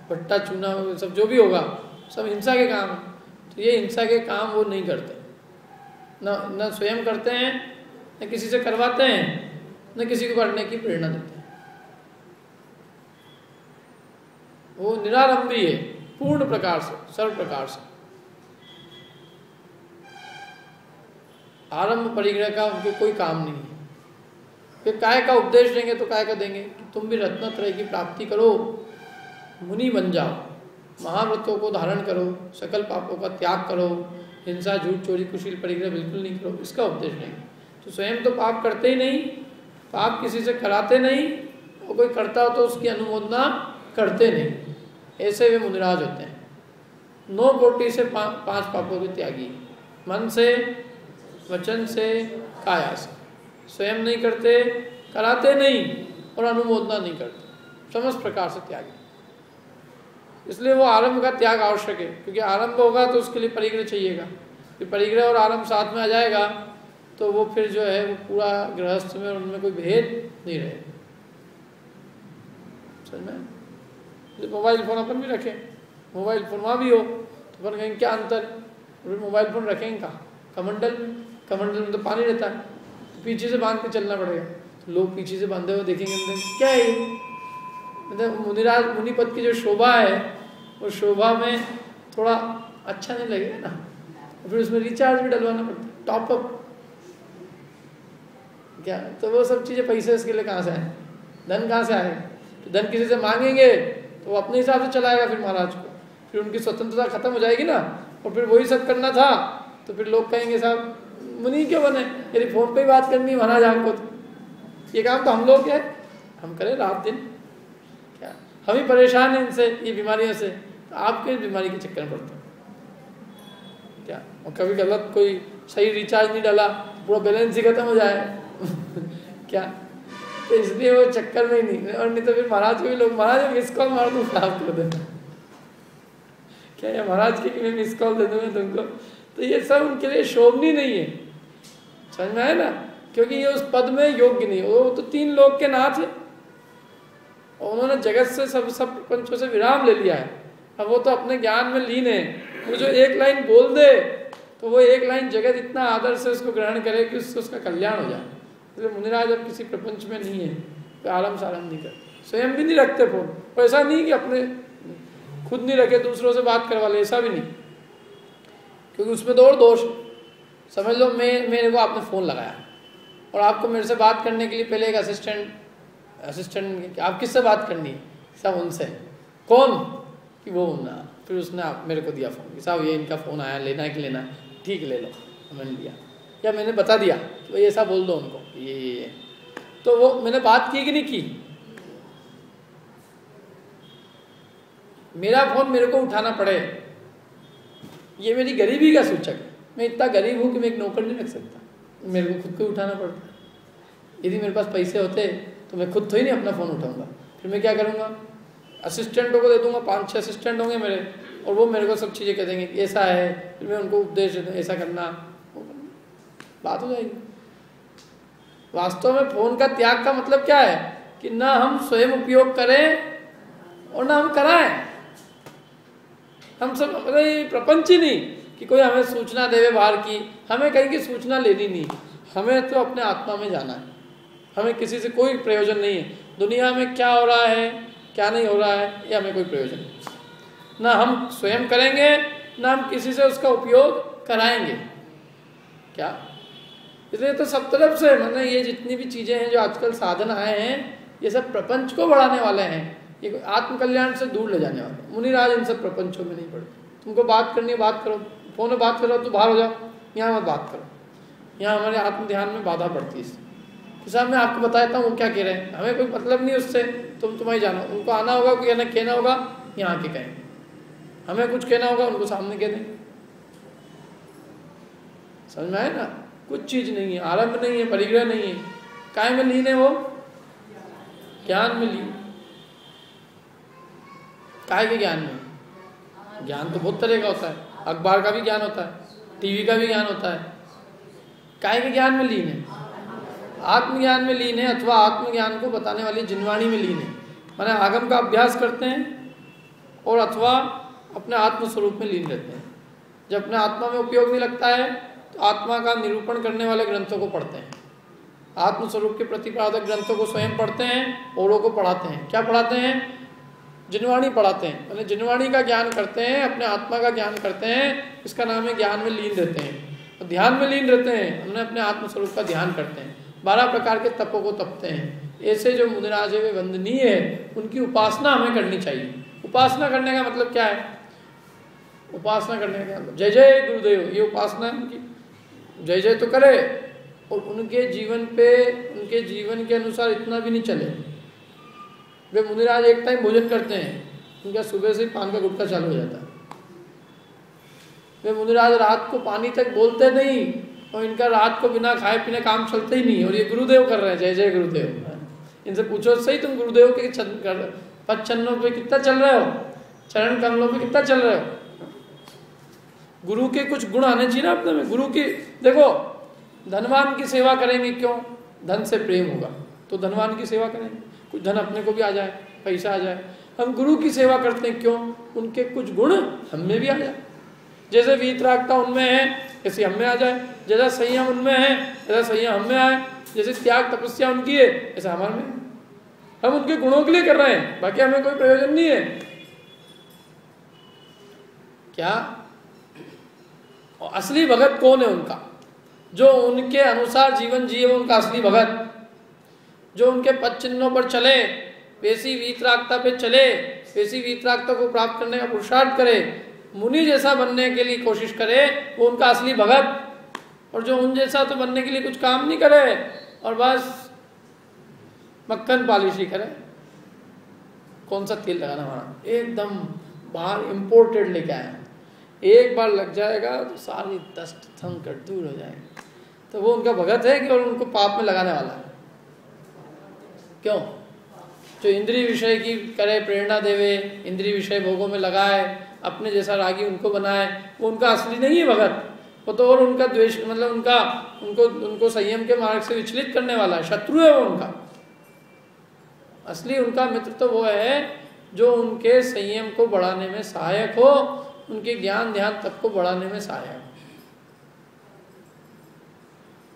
A: भट्टा चूना सब जो भी होगा सब हिंसा के काम है। तो ये हिंसा के काम वो नहीं करते, न स्वयं करते हैं, न किसी से करवाते हैं, न किसी को करने की प्रेरणा देते हैं। वो निरारंभी है पूर्ण प्रकार से, सर्व प्रकार से। आरंभ परिग्रह का उनके कोई काम नहीं है। फिर काय का उपदेश देंगे तो काय का देंगे कि तुम भी रत्नत्रय की प्राप्ति करो, मुनि बन जाओ, महाव्रतों को धारण करो, सकल पापों का त्याग करो, हिंसा, झूठ, चोरी, कुशील, परिग्रह बिल्कुल नहीं करो, इसका उपदेश देंगे। तो स्वयं तो पाप करते ही नहीं, पाप किसी से कराते नहीं, और कोई करता हो तो उसकी अनुमोदना करते नहीं। ऐसे वे मुनिराज होते हैं। 9 कोटि से 5 पापों के त्यागी, मन से, वचन से, काया से। स्वयं नहीं करते, कराते नहीं, और अनुमोदना नहीं करते, समस्त प्रकार से त्यागी। इसलिए वो आरंभ का त्याग आवश्यक है, क्योंकि आरंभ होगा तो उसके लिए परिग्रह चाहिएगा। फिर परिग्रह और आरंभ साथ में आ जाएगा तो वो फिर जो है वो पूरा गृहस्थ में उनमें कोई भेद नहीं रहेगा। समझ में? मोबाइल फोन अपन भी रखें, मोबाइल फोन वहाँ भी हो तो अपन कहेंगे क्या अंतर? मोबाइल फोन रखेंगे कहाँ? कमंडल में। कमंडल में तो पानी रहता है, तो पीछे से बांध के चलना पड़ेगा। तो लोग पीछे से बांधे हुए देखेंगे, अंदर क्या है? मतलब मुनिराज, मुनिपद की जो शोभा है, वो शोभा में थोड़ा अच्छा नहीं लगेगा ना, फिर उसमें रिचार्ज भी डलवाना पड़ता है, टॉपअप क्या। तो वो सब चीज़ें पैसे इसके लिए कहाँ से आए? धन कहाँ से आएगा? तो धन किसी से मांगेंगे तो वो अपने हिसाब से चलाएगा फिर महाराज को, फिर उनकी स्वतंत्रता खत्म हो जाएगी ना, और फिर वही सब करना था तो फिर लोग कहेंगे साहब मुनि क्यों बने, यदि फोन पे ही बात करनी है महाराज आपको, तो ये काम तो हम लोग क्या हम करें रात दिन, क्या हम ही परेशान हैं इनसे, ये बीमारियों से, तो आपके बीमारी के चक्कर में पड़ते हैं क्या। और कभी गलत कोई सही रिचार्ज नहीं डाला, पूरा बैलेंस ही खत्म हो जाए क्या, तो इसलिए वो चक्कर में ही नहीं। और नहीं तो फिर महाराज को भी लोग, महाराज मिस कॉल मार दूँ आप कर देना क्या, या महाराज की मैं मिस कॉल दे दूँगा तुमको, तो ये सब उनके लिए शोभनीय नहीं है। समझ में आया ना? क्योंकि ये उस पद में योग्य नहीं, वो तो 3 लोक के नाथ है और उन्होंने जगत से सब पंचों से विराम ले लिया है। अब वो तो अपने ज्ञान में लीन है, वो जो एक लाइन बोल दे तो वो एक लाइन जगत इतना आदर से उसको ग्रहण करे कि उससे उसका कल्याण हो जाए। इसलिए मुनिराज अब किसी प्रपंच में नहीं है, तो आरंभ सारंभ नहीं करते, स्वयं भी नहीं रखते फोन। ऐसा नहीं कि अपने खुद नहीं रखे दूसरों से बात करवा ले, ऐसा भी नहीं, क्योंकि उसमें तो और दोष। समझ लो मेरे को आपने फ़ोन लगाया और आपको मेरे से बात करने के लिए पहले एक असिस्टेंट आप किससे बात करनी है? सब उनसे। कौन? कि वो ना, फिर उसने मेरे को दिया फ़ोन कि साहब ये इनका फ़ोन आया, लेना है कि लेना है? ठीक है ले लो, मैंने लिया। या मैंने बता दिया कि भाई ऐसा बोल दो उनको ये, तो वो मैंने बात की कि नहीं की? मेरा फ़ोन मेरे को उठाना पड़े, ये मेरी गरीबी का सूचक है। मैं इतना गरीब हूँ कि मैं एक नौकर नहीं रख सकता, मेरे को खुद को उठाना पड़ता है। यदि मेरे पास पैसे होते तो मैं खुद तो ही नहीं अपना फ़ोन उठाऊंगा, फिर मैं क्या करूँगा? असिस्टेंटों को दे दूँगा, 5-6 असिस्टेंट होंगे मेरे, और वो मेरे को सब चीज़ें कह देंगे कि ऐसा है, फिर मैं उनको उपदेश दे दूँ ऐसा करना, बात हो जाएगी। वास्तव में फोन का त्याग का मतलब क्या है कि ना हम स्वयं उपयोग करें और ना हम कराएं। हम सब अरे प्रपंच ही नहीं कि कोई हमें सूचना देवे बाहर की, हमें कहीं की सूचना लेनी नहीं, हमें तो अपने आत्मा में जाना है। हमें किसी से कोई प्रयोजन नहीं है, दुनिया में क्या हो रहा है क्या नहीं हो रहा है ये हमें कोई प्रयोजन नहीं। ना हम स्वयं करेंगे ना हम किसी से उसका उपयोग कराएंगे। क्या इसलिए तो सब तरफ से मैंने ये जितनी भी चीज़ें हैं जो आजकल साधन आए हैं ये सब प्रपंच को बढ़ाने वाले हैं, ये आत्मकल्याण से दूर ले जाने वाले। मुनिराज इन सब प्रपंचों में नहीं पड़ते। तुमको बात करनी है बात करो, फोन में बात करो तो बाहर हो जाओ, यहाँ मत बात करो, यहाँ हमारे आत्म ध्यान में बाधा पड़ती है। तो साहब मैं आपको बताता हूँ वो क्या कह रहे हैं, हमें कोई मतलब नहीं उससे, तुम्हें जानो। उनको आना होगा कोई ना कहना होगा यहाँ के कहें, हमें कुछ कहना होगा उनको सामने कह दें। समझ में आए ना? कुछ चीज़ नहीं है, आरंभ नहीं है, परिग्रह नहीं है, काय में लीन है वो? ज्ञान में लीन। काय के ज्ञान में? ज्ञान तो बहुत तरह का होता है, अखबार का भी ज्ञान होता है, टीवी का भी ज्ञान होता है। काय के ज्ञान में लीन है? आत्मज्ञान में लीन है, अथवा आत्मज्ञान को बताने वाली जिनवाणी में लीन है। माने आगम का अभ्यास करते हैं और अथवा अपने आत्म स्वरूप में लीन रहते हैं। जब अपने आत्मा में उपयोग नहीं लगता है तो आत्मा का निरूपण करने वाले ग्रंथों को पढ़ते हैं, आत्मस्वरूप के प्रतिपादक ग्रंथों को स्वयं पढ़ते हैं, औरों को पढ़ाते हैं। क्या पढ़ाते हैं? जिनवाणी पढ़ाते हैं। मैंने जिनवाणी का ज्ञान करते हैं, अपने आत्मा का ज्ञान करते हैं, इसका नाम है ज्ञान में लीन रहते हैं। तो ध्यान में लीन रहते हैं, हमने अपने आत्मस्वरूप का ध्यान करते हैं, 12 प्रकार के तपों को तपते हैं। ऐसे जो मुनिराज है वे वंदनीय है, उनकी उपासना हमें करनी चाहिए। उपासना करने का मतलब क्या है? उपासना करने का मतलब जय जय गुरुदेव, ये उपासना है उनकी। जय जय तो करे और उनके जीवन पे, उनके जीवन के अनुसार इतना भी नहीं चले। वे मुनिराज एक टाइम भोजन करते हैं, उनका सुबह से ही पान का गुटखा चालू हो जाता है। वे मुनिराज रात को पानी तक बोलते नहीं और इनका रात को बिना खाए पीने काम चलते ही नहीं। और ये गुरुदेव कर रहे हैं, जय जय गुरुदेव। इनसे पूछो सही, तुम गुरुदेव के पद चरणों पे कितना चल रहे हो, चरण कमलों पे कितना चल रहे हो? गुरु के कुछ गुण आने चाहिए ना अपने में। गुरु की देखो, धनवान की सेवा करेंगे क्यों? धन से प्रेम होगा तो धनवान की सेवा करेंगे, कुछ धन अपने को भी आ जाए, पैसा आ जाए। हम गुरु की सेवा करते हैं क्यों? उनके कुछ गुण हम में भी आ जाए। जैसे वीतरागता उनमें है ऐसे हम में आ जाए, जैसा संयम उनमें है ऐसा संयम हम में आए, जैसे त्याग तपस्या उनकी है ऐसा हमारे में। हम उनके गुणों के लिए कर रहे हैं, बाकी हमें कोई प्रयोजन नहीं है। क्या? और असली भगत कौन है उनका? जो उनके अनुसार जीवन जिए, उनका असली भगत। जो उनके पद चिन्हों पर चले, वैसी वीतरागता पे चले, वैसी वीतरागता को प्राप्त करने का पुरुषार्थ करे, मुनि जैसा बनने के लिए कोशिश करे, वो उनका असली भगत। और जो उन जैसा तो बनने के लिए कुछ काम नहीं करे और बस मक्खन पालिशी करे। कौन सा तेल लगाना हमारा? एकदम बाहर इंपोर्टेड लेके आए, एक बार लग जाएगा तो सारी दस्त संकट दूर हो जाएंगे। तो वो उनका भगत है कि और उनको पाप में लगाने वाला है? क्यों? जो इंद्रिय विषय की करे, प्रेरणा देवे, इंद्रिय विषय भोगों में लगाए, अपने जैसा रागी उनको बनाए, वो उनका असली नहीं है भगत। वो तो और उनका द्वेष, मतलब उनको संयम के मार्ग से विचलित करने वाला है, शत्रु है वो उनका। असली उनका मित्र तो वो है जो उनके संयम को बढ़ाने में सहायक हो, उनके ज्ञान ध्यान तप को बढ़ाने में सहायक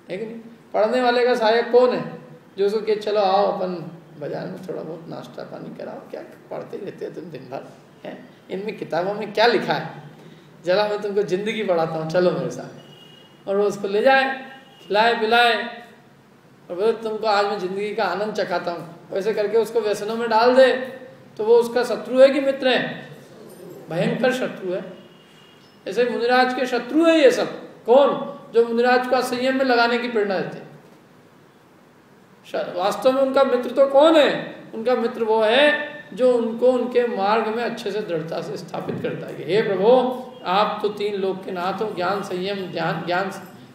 A: है कि नहीं? पढ़ने वाले का सहायक कौन है? जो उसको कि चलो आओ अपन बाजार में थोड़ा बहुत नाश्ता पानी कराओ, क्या पढ़ते रहते हो तुम दिन भर हैं, इनमें किताबों में क्या लिखा है, जरा मैं तुमको जिंदगी पढ़ाता हूँ, चलो मेरे साथ। और वो उसको ले जाए, खिलाए पिलाए और बोले तुमको आज मैं जिंदगी का आनंद चखाता हूँ, वैसे करके उसको व्यसनों में डाल दे, तो वो उसका शत्रु है कि मित्र है? भयंकर शत्रु है। ऐसे मुनिराज के शत्रु है ये सब। कौन? जो मुनिराज को असंयम में लगाने की प्रेरणा देते हैं। वास्तव में उनका मित्र तो कौन है? उनका मित्र वो है जो उनको उनके मार्ग में अच्छे से दृढ़ता से स्थापित करता है कि हे प्रभु, आप तो 3 लोक के नाथ हो, ज्ञान संयम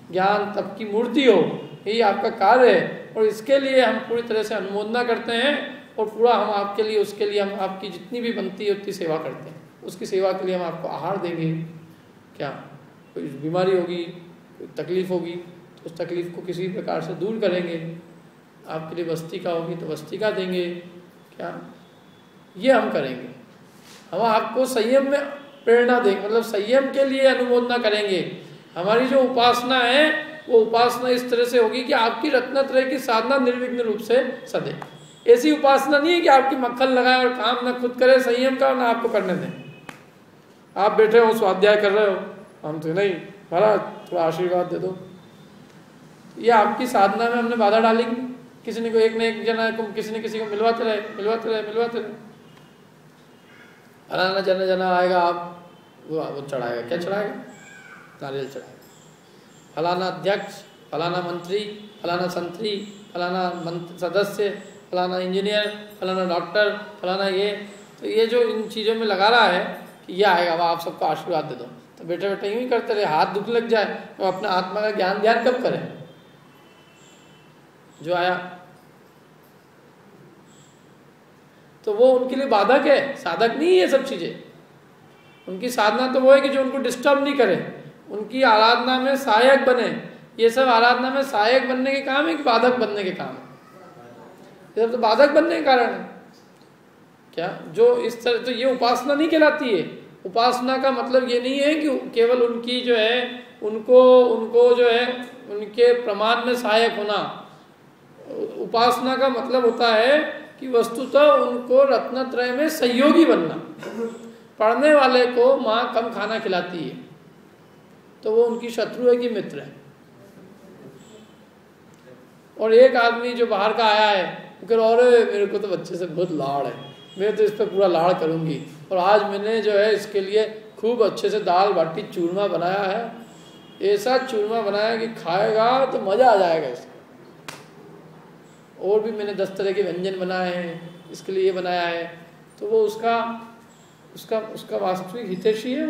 A: ज्ञान तप की मूर्ति हो, यही आपका कार्य है और इसके लिए हम पूरी तरह से अनुमोदना करते हैं और पूरा हम आपके लिए, उसके लिए हम आपकी जितनी भी बनती है उतनी सेवा करते हैं। उसकी सेवा के लिए हम आपको आहार देंगे। क्या कोई बीमारी होगी, कोई तकलीफ होगी तो उस तकलीफ को किसी प्रकार से दूर करेंगे, आपके लिए वस्तिका होगी तो वस्तिका देंगे, क्या ये हम करेंगे। हम आपको संयम में प्रेरणा देंगे, मतलब संयम के लिए अनुमोदना करेंगे। हमारी जो उपासना है वो उपासना इस तरह से होगी कि आपकी रत्नत्रय की साधना निर्विघ्न रूप से सदे। ऐसी उपासना नहीं है कि आपकी मक्खन लगाए और काम ना खुद करे संयम का, ना आपको करने दें। आप बैठे हो स्वाध्याय कर रहे हो, हम तो नहीं, महाराज थोड़ा आशीर्वाद दे दो, ये आपकी साधना में हमने बाधा डालेंगे। किसी ने को एक ने एक जना को किसी ने किसी को मिलवाते रहे। फलाना जना आएगा, आप वो चढ़ाएगा, क्या चढ़ाएगा? नारियल चढ़ाएगा। फलाना अध्यक्ष, फलाना मंत्री, फलाना संतरी, फलाना सदस्य, फलाना इंजीनियर, फलाना डॉक्टर, फलाना ये, तो ये जो इन चीज़ों में लगा रहा है कि ये आएगा, वह आप सबको आशीर्वाद दे दो, तो बेटे बेटे यूँ ही करते रहे, हाथ दुख लग जाए तो अपना आत्मा का ज्ञान ध्यान कब करें? जो आया तो वो उनके लिए बाधक है, साधक नहीं है ये सब चीज़ें। उनकी साधना तो वो है कि जो उनको डिस्टर्ब नहीं करे, उनकी आराधना में सहायक बने। ये सब आराधना में सहायक बनने के काम है कि बाधक बनने के काम है? ये सब तो बाधक बनने के कारण है। क्या जो इस तरह, तो ये उपासना नहीं कहलाती है। उपासना का मतलब ये नहीं है कि केवल उनकी जो है उनको जो है उनके प्रमाद में सहायक होना। उपासना का मतलब होता है कि वस्तुतः उनको रत्नत्रय में सहयोगी बनना। पढ़ने वाले को माँ कम खाना खिलाती है तो वो उनकी शत्रु है कि मित्र है। और एक आदमी जो बाहर का आया है वो कह रहा अरे मेरे को तो बच्चे से बहुत लाड़ है, मैं तो इस पर पूरा लाड़ करूँगी, और आज मैंने जो है इसके लिए खूब अच्छे से दाल बाटी चूरमा बनाया है, ऐसा चूरमा बनाया कि खाएगा तो मज़ा आ जाएगा इसको। और भी मैंने 10 तरह के व्यंजन बनाए हैं, इसके लिए ये बनाया है। तो वो उसका वास्तविक हितैषी है,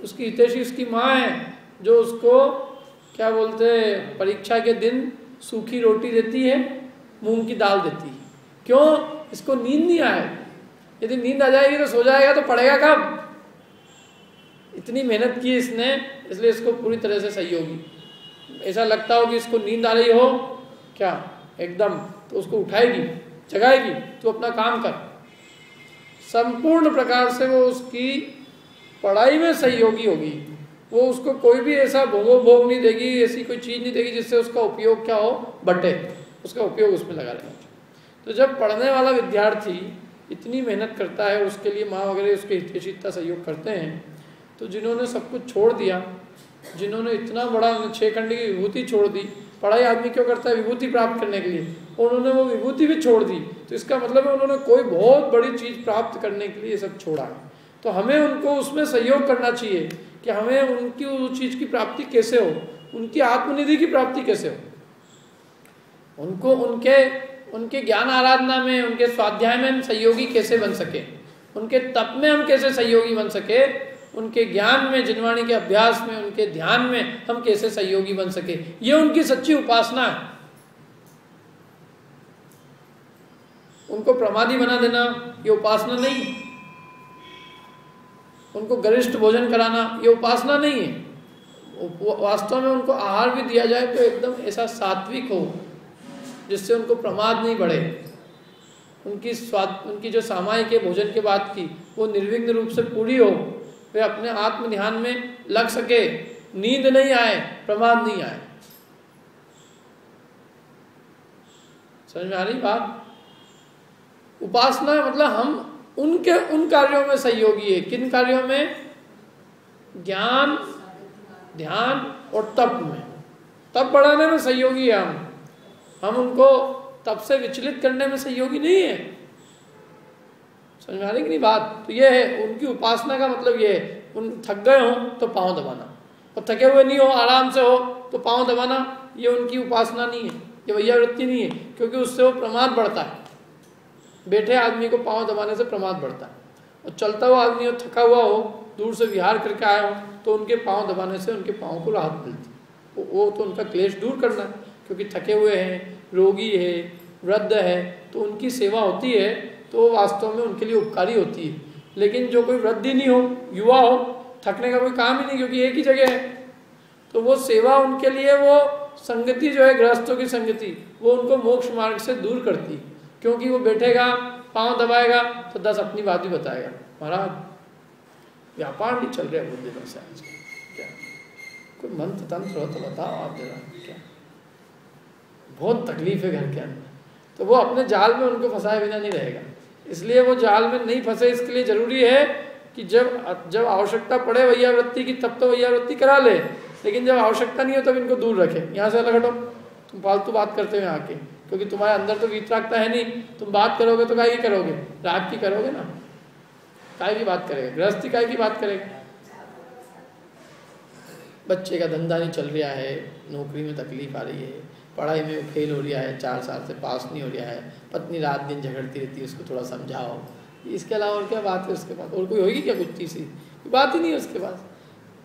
A: उसकी हितैषी उसकी माँ है जो उसको क्या बोलते परीक्षा के दिन सूखी रोटी देती है, मूंग की दाल देती है। क्यों? इसको नींद नहीं आए, यदि नींद आ जाएगी तो सो जाएगा, तो पढ़ेगा कब? इतनी मेहनत की इसने, इसलिए इसको पूरी तरह से सहयोगी। ऐसा लगता हो कि इसको नींद आ रही हो क्या एकदम, तो उसको उठाएगी, जगाएगी, तो अपना काम कर। संपूर्ण प्रकार से वो उसकी पढ़ाई में सहयोगी होगी। वो उसको कोई भी ऐसा भोग नहीं देगी, ऐसी कोई चीज़ नहीं देगी जिससे उसका उपयोग क्या हो, बटे, उसका उपयोग उसमें लगा रहेगा। तो जब पढ़ने वाला विद्यार्थी इतनी मेहनत करता है, उसके लिए माँ वगैरह उसके हितैषी इतना सहयोग करते हैं, तो जिन्होंने सब कुछ छोड़ दिया, जिन्होंने इतना बड़ा 6 खंड की विभूति छोड़ दी, पढ़ाई आदमी क्यों करता है? विभूति प्राप्त करने के लिए, उन्होंने वो विभूति भी छोड़ दी, तो इसका मतलब है उन्होंने कोई बहुत बड़ी चीज़ प्राप्त करने के लिए ये सब छोड़ा है। तो हमें उनको उसमें सहयोग करना चाहिए कि हमें उनकी उस चीज़ की प्राप्ति कैसे हो, उनकी आत्मनिधि की प्राप्ति कैसे हो, उनको उनके ज्ञान आराधना में, उनके स्वाध्याय में हम सहयोगी कैसे बन सके, उनके तप में हम कैसे सहयोगी बन सके, उनके ज्ञान में, जिनवाणी के अभ्यास में, उनके ध्यान में हम कैसे सहयोगी बन सके। ये उनकी सच्ची उपासना है। उनको प्रमादी बना देना ये उपासना नहीं, उनको गरिष्ठ भोजन कराना ये उपासना नहीं है। वास्तव में उनको आहार भी दिया जाए तो एकदम ऐसा सात्विक हो जिससे उनको प्रमाद नहीं बढ़े। उनकी जो सामायिक भोजन के बाद की वो निर्विघ्न रूप से पूरी हो, वे अपने आत्म ध्यान में लग सके, नींद नहीं आए, प्रमाद नहीं आए। समझ में आ रही बात? उपासना मतलब हम उन कार्यों में सहयोगी है। किन कार्यों में? ज्ञान, ध्यान और तप में। तप बढ़ाने में सहयोगी है हम उनको तप से विचलित करने में सहयोगी नहीं है। समझ में आ रही कि नहीं बात? तो ये है उनकी उपासना का मतलब ये है। उन थक गए हो तो पाँव दबाना, और थके हुए नहीं हो, आराम से हो तो पाँव दबाना, ये उनकी उपासना नहीं है, ये वैयावृत्ति नहीं है, क्योंकि उससे वो प्रमाद बढ़ता है। बैठे आदमी को पाँव दबाने से प्रमाद बढ़ता है, और चलता हुआ आदमी हो, थका हुआ हो, दूर से विहार करके आया हो, तो उनके पाँव दबाने से उनके पाँव को राहत मिलती है। वो तो उनका क्लेश दूर करना है, क्योंकि थके हुए हैं, रोगी है, वृद्ध है, तो उनकी सेवा होती है तो वो वास्तव में उनके लिए उपकारी होती है। लेकिन जो कोई वृद्ध ही नहीं हो, युवा हो, थकने का कोई काम ही नहीं, क्योंकि एक ही जगह है, तो वो सेवा उनके लिए वो संगति जो है गृहस्थों की संगति, वो उनको मोक्ष मार्ग से दूर करती, क्योंकि वो बैठेगा, पांव दबाएगा तो 10 अपनी बात भी बताएगा। महाराज व्यापार नहीं चल रहा बहुत दिनों से, आज क्या कोई मंत्र तंत्र हो तो बताओ आप जरा, क्या बहुत तकलीफ है घर के अंदर। तो वो अपने जाल में उनको फंसाए बिना नहीं रहेगा, इसलिए वो जाल में नहीं फंसे। इसके लिए जरूरी है कि जब आवश्यकता पड़े वैयावृत्ति की तब तो वैयावृत्ति करा ले, लेकिन जब आवश्यकता नहीं हो तब इनको दूर रखे। यहाँ से अलग हटो, तुम फालतू बात करते हुए आके, क्योंकि तुम्हारे अंदर तो वीतरागता है नहीं। तुम बात करोगे तो काय की करोगे, राग की करोगे ना, काय की बात करेगा गृहस्थी, काय की बात करेगा। बच्चे का धंधा नहीं चल रहा है, नौकरी में तकलीफ आ रही है, पढ़ाई में वो फेल हो रहा है, 4 साल से पास नहीं हो रहा है, पत्नी रात दिन झगड़ती रहती है, उसको थोड़ा समझाओ। इसके अलावा और क्या बात है उसके पास, और कोई होगी क्या कुछ तीसरी, कोई बात ही नहीं है उसके पास।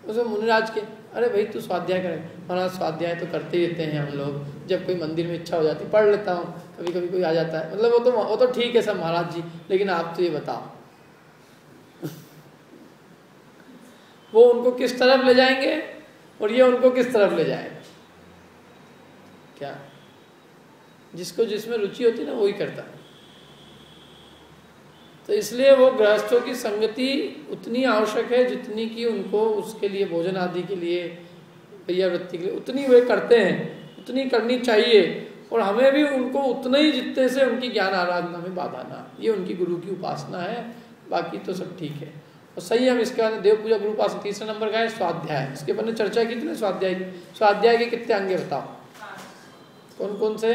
A: उसे मुनिराज के, अरे भाई तू स्वाध्याय करे। महाराज स्वाध्याय तो करते ही रहते हैं हम लोग, जब कोई मंदिर में इच्छा हो जाती पढ़ लेता हूँ, कभी कभी कोई आ जाता है, मतलब वो तो ठीक है सब महाराज जी, लेकिन आप तो ये बताओ वो उनको किस तरफ ले जाएंगे और ये उनको किस तरफ ले जाएगा। क्या जिसको जिसमें रुचि होती है ना वही करता है। तो इसलिए वो गृहस्थों की संगति उतनी आवश्यक है जितनी कि उनको उसके लिए भोजन आदि के लिए, वैयावृत्ति के लिए उतनी वे करते हैं, उतनी करनी चाहिए। और हमें भी उनको उतना ही जितने से उनकी ज्ञान आराधना में बाधा ना, ये उनकी गुरु की उपासना है, बाकी तो सब ठीक है। और सही हम इसके बाद देव पूजा गुरु उपासना। तीसरा नंबर का है स्वाध्याय। इसके ऊपर चर्चा की थी ना स्वाध्याय की। स्वाध्याय के कितने अंगे बताओ, कौन कौन से?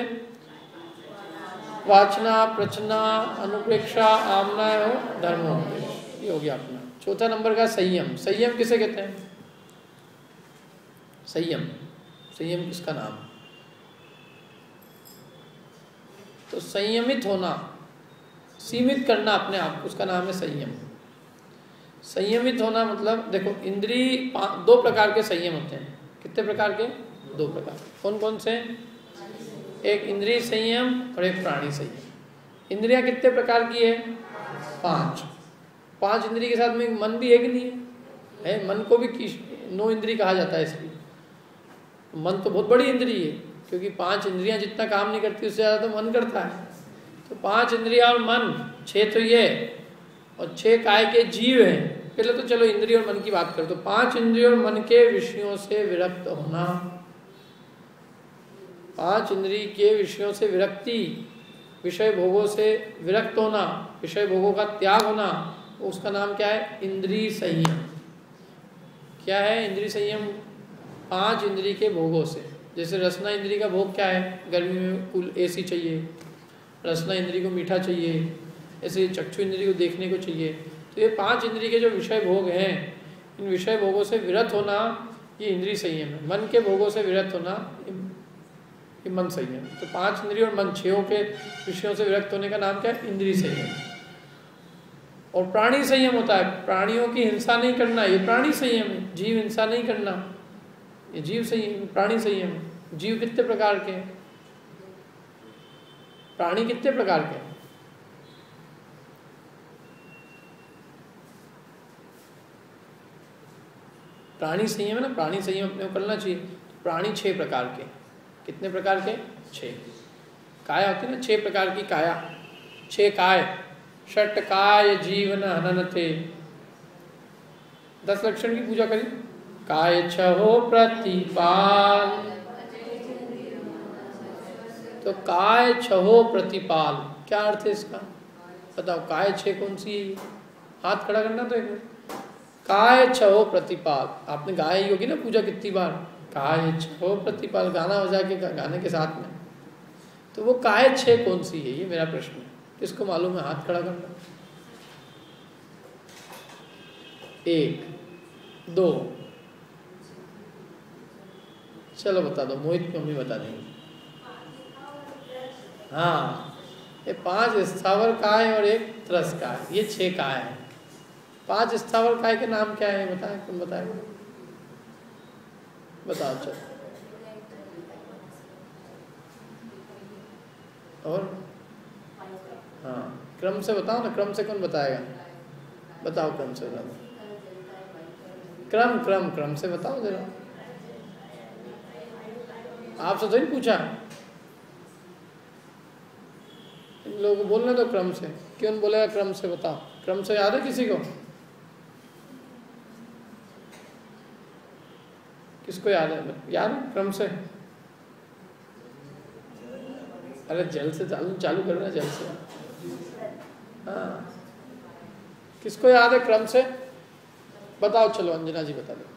A: वाचना, प्रचना, अनुप्रेक्षा, आमना और धर्मोपदेश, ये हो गया अपना। चौथा नंबर का संयम। संयम किसे कहते हैं? संयम, संयम किसका नाम? तो संयमित होना, सीमित करना अपने आप, उसका नाम है संयम। संयमित होना मतलब देखो, इंद्रिय 2 प्रकार के संयम होते हैं। कितने प्रकार के? 2 प्रकार। कौन कौन से? एक इंद्रिय संयम और एक प्राणी संयम। इंद्रियां कितने प्रकार की है? 5 इंद्रिय के साथ में मन भी है कि नहीं है? मन को भी 9 इंद्रिय कहा जाता है। इसलिए मन तो बहुत बड़ी इंद्रिय है, क्योंकि 5 इंद्रियां जितना काम नहीं करती उससे ज़्यादा तो मन करता है। तो 5 इंद्रियां और मन 6 तो ये, और 6 काय के जीव हैं। पहले तो चलो इंद्रिय और मन की बात करें। तो 5 इंद्रिय और मन के विषयों से विरक्त होना, 5 इंद्रिय के विषयों से विरक्ति, विषय भोगों से विरक्त होना, विषय भोगों का त्याग होना, उसका नाम क्या है? इंद्रिय संयम। क्या है इंद्रिय संयम? 5 इंद्रिय के भोगों से। जैसे रसना इंद्रिय का भोग क्या है? गर्मी में कूल एसी चाहिए, रसना इंद्रिय को मीठा चाहिए, ऐसे चक्षु इंद्रिय को देखने को चाहिए। तो ये 5 इंद्रिय के जो विषय भोग हैं, इन विषय भोगों से विरत होना, ये इंद्रिय संयम है। मन के भोगों से विरत होना, ये मन संयम। तो 5 इंद्रिय और मन 6 के विषयों से विरक्त होने का नाम क्या है? इंद्रिय संयम। और प्राणी संयम होता है, प्राणियों की हिंसा नहीं करना, ये प्राणी संयम है। जीव हिंसा नहीं करना, ये जीव संयम, प्राणी संयम है। जीव कितने प्रकार के हैं? प्राणी कितने प्रकार के हैं? प्राणी संयम है ना, प्राणी संयम अपने को करना चाहिए। प्राणी 6 प्रकार के। कितने प्रकार के? 6। काया होती है ना, 6 प्रकार की काया, 6 काय। षट काय जीवन हननते। 10 लक्षण की पूजा करी। काय छहो प्रतिपाल। तो काय छहो प्रतिपाल क्या अर्थ है इसका? बताओ, काय 6 कौन सी है? हाथ खड़ा करना तो एक मिनट। काय छहो प्रतिपाल, आपने गाया ही होगी ना पूजा कितनी बार। काय छहो प्रतिपाल, गाना बजा के, गाने के साथ में। तो वो काय 6 कौन सी है, ये मेरा प्रश्न है। किसको मालूम है? हाथ खड़ा करना। 1, 2, चलो बता दो, मोहित की मम्मी बता देंगे। हाँ, ये 5 स्थावर काय और 1 त्रस काय, ये 6 काय है। 5 स्थावर काय के नाम क्या है? बताए, कौन बताएगा? बताओ चलो। और हाँ, क्रम से बताओ ना, क्रम से कौन बताएगा? बताओ, क्रम से बताओ। क्रम से बताओ जरा। आपसे तो नहीं पूछा, इन लोगों को बोलने दो क्रम से। क्यों बोलेगा क्रम से? बताओ, क्रम से याद है किसी को? किसको याद है? याद है क्रम से? अरे जल से चालू करो ना, जल से। हाँ, किसको याद है क्रम से? बताओ, चलो अंजना जी बता दो।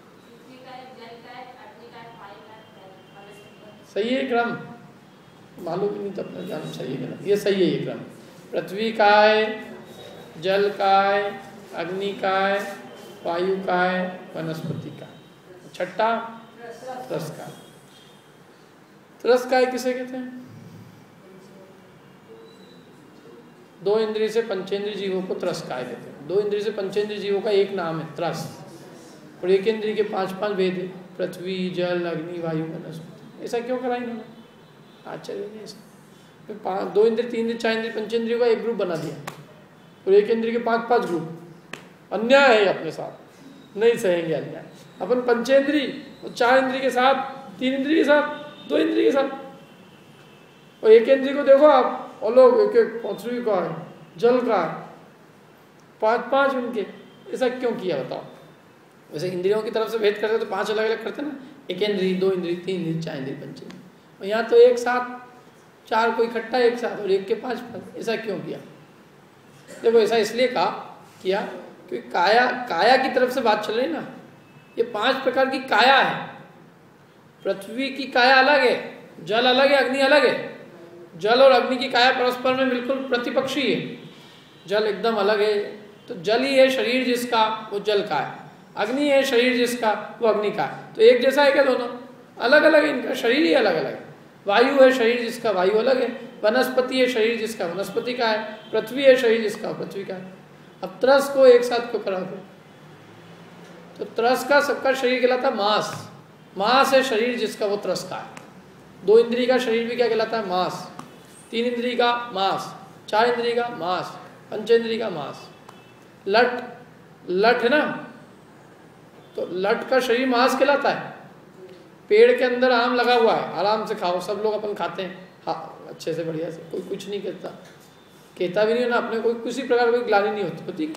A: सही है क्रम? मालूम नहीं तो अपना जानना चाहिए। ये सही है ये क्रम। पृथ्वी काय, जल काय, अग्नि काय, वायु काय, वनस्पति काय। छठा रस काय। रस काय किसे कहते हैं? दो इंद्रिय से पंचेंद्रिय जीवों को त्रस्काय कहते हैं। दो इंद्रिय से पंचेंद्रिय जीवों का एक नाम है त्रस, और एक इंद्रिय के 5 भेद है, पृथ्वी, जल, अग्नि, वायु, वनस्पति। ऐसा क्यों करा इन्होंने? आश्चर्य नहीं ऐसा। 2 इंद्रिय, 3 इंद्रिय, 4 इंद्रिय, पंचेंद्रियों का एक ग्रुप बना दिया, और एक इंद्रिय के 5 ग्रुप। अन्याय है अपने साथ, नहीं सहेंगे अन्याय। अपन पंचेंद्रिय और 4 इंद्रिय के साथ, 3 इंद्रिय के साथ, 2 इंद्रिय के साथ, और एक इंद्रिय को देखो आप, और लोग एक एक पृथ्वी का है, जल का है, 5 उनके। ऐसा क्यों किया बताओ? वैसे इंद्रियों की तरफ से भेद करते तो 5 अलग अलग करते ना, एक इंद्रिय, 2 इंद्रिय, 3 इंद्रिय, 4 इंद्रिय, पंचेंद्रिय। और यहाँ तो एक साथ 4 को इकट्ठा एक साथ, और एक के 5 पद। ऐसा क्यों किया? देखो ऐसा इसलिए किया क्योंकि काया की तरफ से बात चल रही ना। ये 5 प्रकार की काया है। पृथ्वी की काया अलग है, जल अलग है, अग्नि अलग है। जल और अग्नि की काया परस्पर में बिल्कुल प्रतिपक्षी है। जल एकदम अलग है, तो जल ही है शरीर जिसका, वो जल का है। अग्नि है शरीर जिसका, वो अग्नि का है। तो एक जैसा है क्या? दोनों अलग अलग है, इनका शरीर ही अलग अलग है। वायु है शरीर जिसका, वायु अलग है। वनस्पति है शरीर जिसका, वनस्पति का है। पृथ्वी है शरीर जिसका, पृथ्वी का है। अब त्रस को एक साथ क्यों करा दो? तो त्रस का सबका शरीर कहलाता है मांस। मांस है शरीर जिसका, वो त्रस का है। 2 इंद्रिय का शरीर भी क्या कहलाता है? मांस। 3 इंद्रिय का मांस, 4 इंद्रिय का मांस, पंचेंद्रिय का मांस। लट है ना, तो लट का शरीर मांस कहलाता है। पेड़ के अंदर आम लगा हुआ है, आराम से खाओ, सब लोग अपन खाते हैं, हाँ अच्छे से बढ़िया से, कोई कुछ नहीं कहता भी नहीं है ना, अपने कोई किसी प्रकार कोई ग्लानि नहीं होती।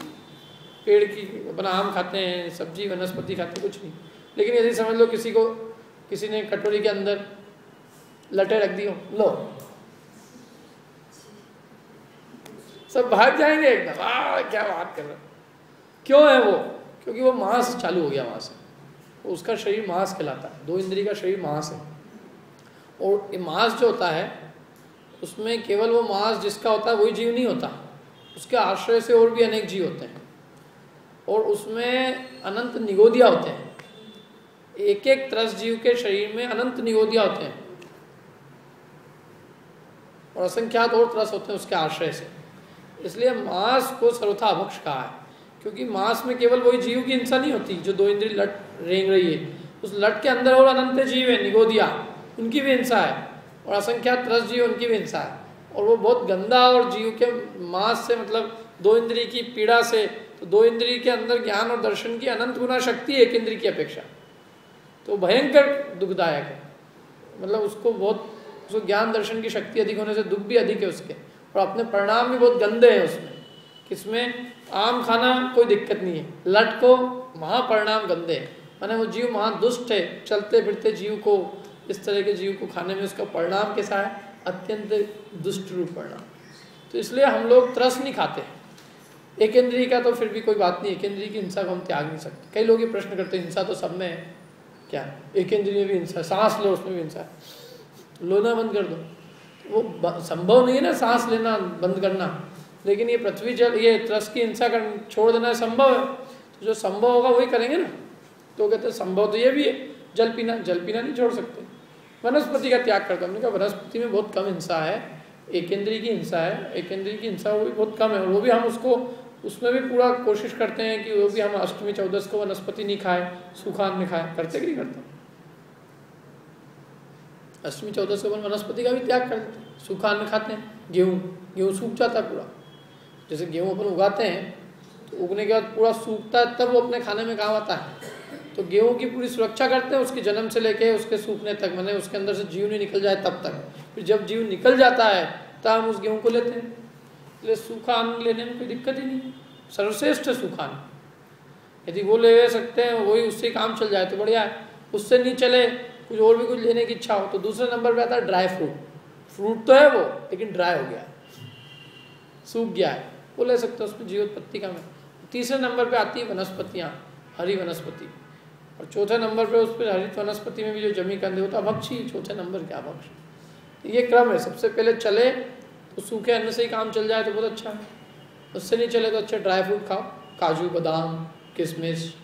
A: पेड़ की अपन आम खाते हैं, सब्जी वनस्पति खाते हैं, कुछ नहीं। लेकिन यदि समझ लो किसी ने कटोरी के अंदर लटे रख दी हो, लो, सब भाग जाएंगे एकदम, क्या बात कर रहे हो। क्यों है वो? क्योंकि वो मांस चालू हो गया वहां से, उसका शरीर मांस कहलाता है। 2 इंद्रिय का शरीर मांस है। और मांस जो होता है उसमें केवल वो मांस जिसका होता है वही जीव नहीं होता, उसके आश्रय से और भी अनेक जीव होते हैं, और उसमें अनंत निगोदिया होते हैं। एक एक त्रस जीव के शरीर में अनंत निगोदिया होते हैं, और असंख्यात और त्रस होते हैं उसके आश्रय से। इसलिए मांस को सर्वथा अभक्ष कहा है, क्योंकि मांस में केवल वही जीव की हिंसा नहीं होती जो 2 इंद्रिय लट रेंग रही है, उस लट के अंदर और अनंत जीव है, निगोदिया, उनकी भी हिंसा है, और असंख्यात त्रस जीव उनकी भी हिंसा है। और वो बहुत गंदा, और जीव के मांस से मतलब 2 इंद्रिय की पीड़ा से, तो 2 इंद्रिय के अंदर ज्ञान और दर्शन की अनंत गुना शक्ति है एक इंद्रिय की अपेक्षा, तो भयंकर दुखदायक है। मतलब उसको ज्ञान दर्शन की शक्ति अधिक होने से दुख भी अधिक है उसके, और अपने परिणाम भी बहुत गंदे हैं उसमें। किसमें? आम खाना कोई दिक्कत नहीं है, लट को महापरिणाम गंदे हैं, माने वो जीव महादुष्ट है। चलते फिरते जीव को, इस तरह के जीव को खाने में उसका परिणाम कैसा है? अत्यंत दुष्ट रूप परिणाम। तो इसलिए हम लोग त्रस नहीं खाते। एक इंद्रिय का तो फिर भी कोई बात नहीं, एक इंद्रिय की हिंसा को हम त्याग नहीं सकते। कई लोग ये प्रश्न करते हैं हिंसा तो सब में है क्या? एक इंद्रिय में भी हिंसा, सांस लो उसमें भी हिंसा, लोना बंद कर दो, वो संभव नहीं है ना सांस लेना बंद करना। लेकिन ये पृथ्वी जल, ये त्रस की हिंसा कर छोड़ देना संभव है, तो जो संभव होगा वही करेंगे ना। तो कहते हैं संभव तो ये भी है, जल पीना नहीं छोड़ सकते। वनस्पति का त्याग करते, हमने कहा वनस्पति में बहुत कम हिंसा है, एक इंद्रिय की हिंसा है, एक इंद्रिय की हिंसा वो भी बहुत कम है, और वो भी हम उसमें भी पूरा कोशिश करते हैं कि वो भी हम अष्टमी 14 को वनस्पति नहीं खाए, सूखा अन्न खाए। करते कि नहीं करते? अष्टमी 14 को वनस्पति का भी त्याग करते हैं, सूखा अन्न खाते हैं। गेहूँ सूख जाता है पूरा, जैसे गेहूँ अपन उगाते हैं तो उगने के बाद पूरा सूखता है, तब वो अपने खाने में काम आता है। तो गेहूं की पूरी सुरक्षा करते हैं उसके जन्म से लेके उसके सूखने तक, मैंने उसके अंदर से जीव नहीं निकल जाए तब तक। फिर जब जीव निकल जाता है तब हम उस गेहूं को लेते हैं। इसलिए सूखा अन्न लेने में कोई दिक्कत ही नहीं, सर्वश्रेष्ठ है सूखा अन्न। यदि वो ले सकते हैं, वही उससे काम चल जाए तो बढ़िया है। उससे नहीं चले, कुछ और भी कुछ लेने की इच्छा हो, तो दूसरे नंबर पे आता है ड्राई फ्रूट। फ्रूट तो है वो, लेकिन ड्राई हो गया, सूख गया है, वो ले सकते हैं, उसमें जीवोत्पत्ति का में। तीसरे नंबर पे आती है वनस्पतियाँ, हरी वनस्पति। और चौथे नंबर पे उस पर हरित वनस्पति में भी जो जमी कंदे होता है अभक्षी, चौथे नंबर के अभक्ष। तो ये क्रम है, सबसे पहले चले तो सूखे अन्न से ही काम चल जाए तो बहुत अच्छा है, उससे नहीं चले तो अच्छे ड्राई फ्रूट खाओ, काजू बादाम किशमिश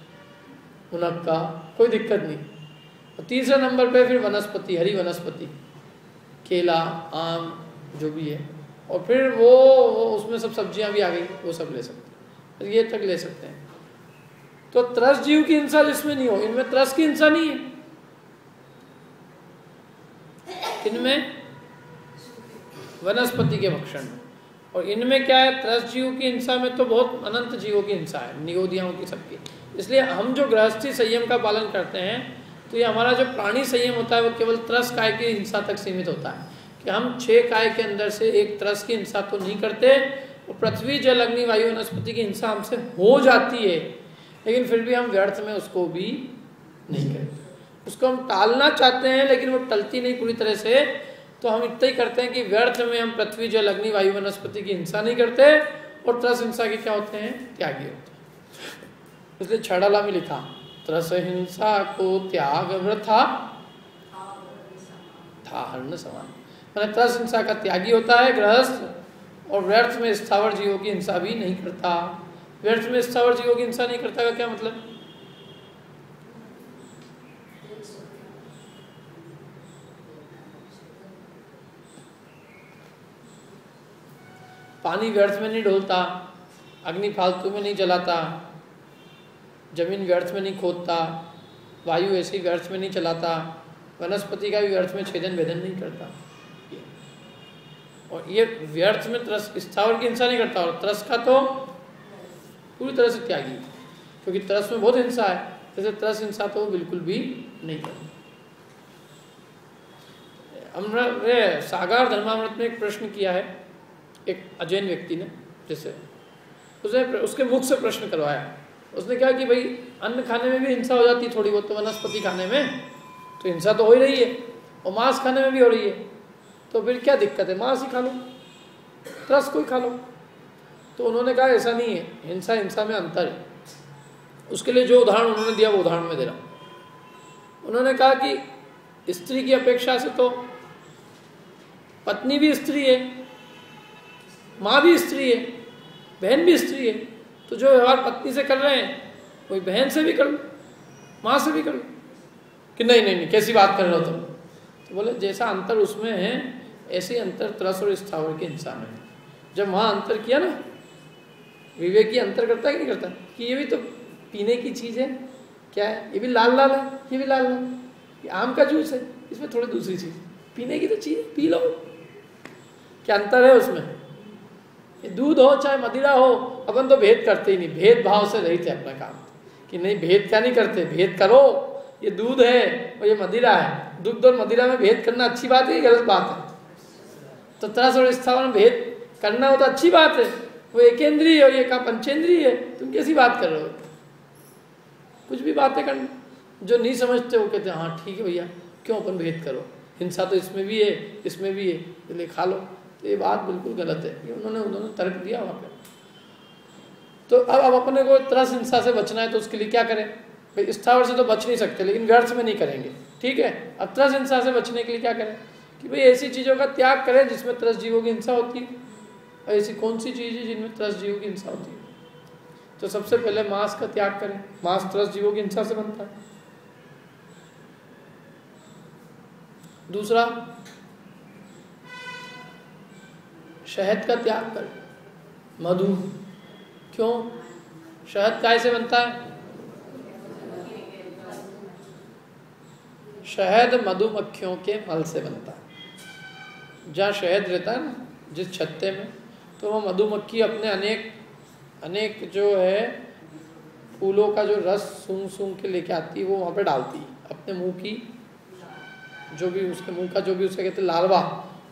A: मुनक्का, कोई दिक्कत नहीं। और तीसरे नंबर पे फिर वनस्पति, हरी वनस्पति, केला आम जो भी है, और फिर वो उसमें सब सब्जियां भी आ गई, वो सब ले सकते हैं, तो ये तक ले सकते हैं। तो त्रस जीव की हिंसा जिसमें नहीं हो, इनमें त्रस की हिंसा नहीं है। इनमें वनस्पति के भक्षण में, और इनमें क्या है, त्रस जीव की हिंसा में तो बहुत अनंत जीवों की हिंसा है, निगोदियाओं की, सबकी। इसलिए हम जो गृहस्थी संयम का पालन करते हैं, तो ये हमारा जो प्राणी संयम होता है वो केवल त्रस काय की हिंसा तक सीमित होता है, कि हम 6 काय के अंदर से एक त्रस की हिंसा तो नहीं करते। और पृथ्वी जल अग्नि वायु वनस्पति की हिंसा हमसे हो जाती है, लेकिन फिर भी हम व्यर्थ में उसको भी नहीं करते। उसको हम टालना चाहते हैं, लेकिन वो टलती नहीं पूरी तरह से। तो हम इतना ही करते हैं कि व्यर्थ में हम पृथ्वी जल अग्नि वायु वनस्पति की हिंसा नहीं करते, और त्रस हिंसा के क्या होते हैं, त्यागी होते हैं। इसलिए छड़ाला में लिखा, त्रस हिंसा को त्याग वृथा था हर्ण समान। मैंने त्रस हिंसा का त्यागी होता है गृहस्थ, और व्यर्थ में स्थावर जीवों की हिंसा भी नहीं करता। व्यर्थ में स्थावर जीवों की हिंसा नहीं करता का क्या मतलब, पानी व्यर्थ में नहीं ढोलता, अग्नि फालतू में नहीं जलाता, जमीन व्यर्थ में नहीं खोदता, वायु ऐसी व्यर्थ में नहीं चलाता, वनस्पति का भी व्यर्थ में छेदन भेदन नहीं करता। और ये व्यर्थ में त्रस स्थावर की हिंसा नहीं करता, और त्रस का तो पूरी तरह से त्यागी, क्योंकि त्रस में बहुत हिंसा है, जैसे त्रस हिंसा तो बिल्कुल भी नहीं करता। हमने सागार धर्मामृत में एक प्रश्न किया है, एक अजैन व्यक्ति ने, जैसे उसने उसके मुख से प्रश्न करवाया। उसने कहा कि भाई अन्न खाने में भी हिंसा हो जाती है थोड़ी बहुत, तो वनस्पति खाने में तो हिंसा तो हो ही रही है, और मांस खाने में भी हो रही है, तो फिर क्या दिक्कत है, मांस ही खा लो, त्रस को ही खा लो। तो उन्होंने कहा ऐसा नहीं है, हिंसा हिंसा में अंतर है। उसके लिए जो उदाहरण उन्होंने दिया वो उदाहरण में दे रहा हूँ। उन्होंने कहा कि स्त्री की अपेक्षा से तो पत्नी भी स्त्री है, माँ भी स्त्री है, बहन भी स्त्री है, तो जो व्यवहार पत्नी से कर रहे हैं वही बहन से भी कर लो, माँ से भी कर लो। कि नहीं नहीं नहीं कैसी बात कर रहे हो तुम, तो बोले जैसा अंतर उसमें है ऐसे ही अंतर त्रस और स्थावर के इंसान में। जब वहाँ अंतर किया ना, विवेकी अंतर करता है कि नहीं करता, कि ये भी तो पीने की चीज़ है, क्या है, ये भी लाल लाल है, ये भी लाल लाल, ये आम का जूस है, इसमें थोड़ी दूसरी चीज़, पीने की तो चीज़ पी लो, क्या अंतर है उसमें। ये दूध हो चाहे मदिरा हो, अपन तो भेद करते ही नहीं, भेदभाव से रहित है अपना काम, कि नहीं भेद क्या नहीं करते, भेद करो, ये दूध है और ये मदिरा है, दूध और मदिरा में भेद करना अच्छी बात है, गलत बात है। तो त्रस और स्थावर में भेद करना हो तो अच्छी बात है, वो एकेंद्रीय और ये का पंचेंद्रीय है, तुम कैसी बात कर रहे हो। कुछ भी बातें करना, जो नहीं समझते वो कहते हैं हाँ ठीक है भैया, क्यों अपन भेद करो, हिंसा तो इसमें भी है इसमें भी है, इसलिए खा लो। तो ये बात बिल्कुल गलत है, ये उन्होंने तर्क दिया वहाँ पे। तो अब अपने को त्रस हिंसा से बचना है तो उसके लिए क्या करें, भाई स्थावर से तो बच नहीं सकते, लेकिन व्यर्थ में नहीं करेंगे, ठीक है। अब त्रस हिंसा से बचने के लिए क्या करें, कि भाई ऐसी चीज़ों का त्याग करें जिसमें त्रस जीवों की हिंसा होती है। और ऐसी कौन सी चीज़ है जिनमें त्रस जीवों की हिंसा होती है, तो सबसे पहले मांस का त्याग करें, मांस त्रस जीवों की हिंसा से बनता है। दूसरा, शहद का त्याग करें, मधु, क्यों, शहद काय से बनता है, शहद मधुमक्खियों के मल से बनता है। जहाँ शहद रहता है ना जिस छत्ते में, तो वो मधुमक्खी अपने अनेक जो है फूलों का जो रस सूंघ सूंघ के लेके आती है वो वहाँ पे डालती है, अपने मुंह की जो भी उसके मुंह का जो भी उसके कहते हैं लार्वा,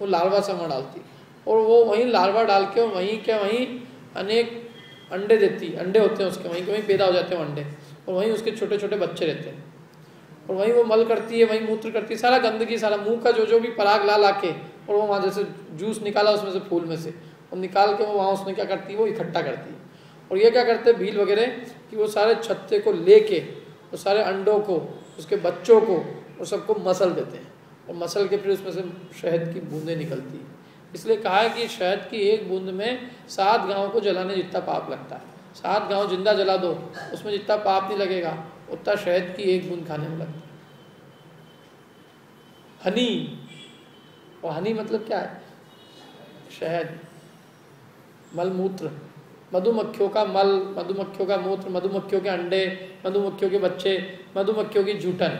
A: वो लार्वा से वहाँ डालती है, और वो वहीं लार्वा डाल के वहीं अनेक अंडे देती है, अंडे होते हैं उसके वहीं के वहीं पैदा हो जाते हैं अंडे, और वहीं उसके छोटे छोटे बच्चे रहते हैं, और वहीं वो मल करती है, वहीं मूत्र करती है, सारा गंदगी सारा मुंह का जो भी पराग ला के, और वो वहाँ जैसे जूस निकाला उसमें से फूल में से, और निकाल के वो वहाँ उसमें क्या करती है वो इकट्ठा करती है। और ये क्या करते हैं भील वगैरह कि वो सारे छत्ते को लेके वो सारे अंडों को उसके बच्चों को और सबको मसल देते हैं, और मसल के फिर उसमें से शहद की बूंदें निकलती हैं। इसलिए कहा है कि शहद की एक बूंद में 7 गाँव को जलाने जितना पाप लगता है। 7 गाँव जिंदा जला दो, उसमें जितना पाप नहीं लगेगा उतना शहद की एक बूंद खाने में लगता है। हनी, और हनी मतलब क्या है? शहद, मलमूत्र, मधुमक्खियों का मल, मधुमक्खियों का मूत्र, मधुमक्खियों के अंडे, मधुमक्खियों के बच्चे, मधुमक्खियों की जूठन,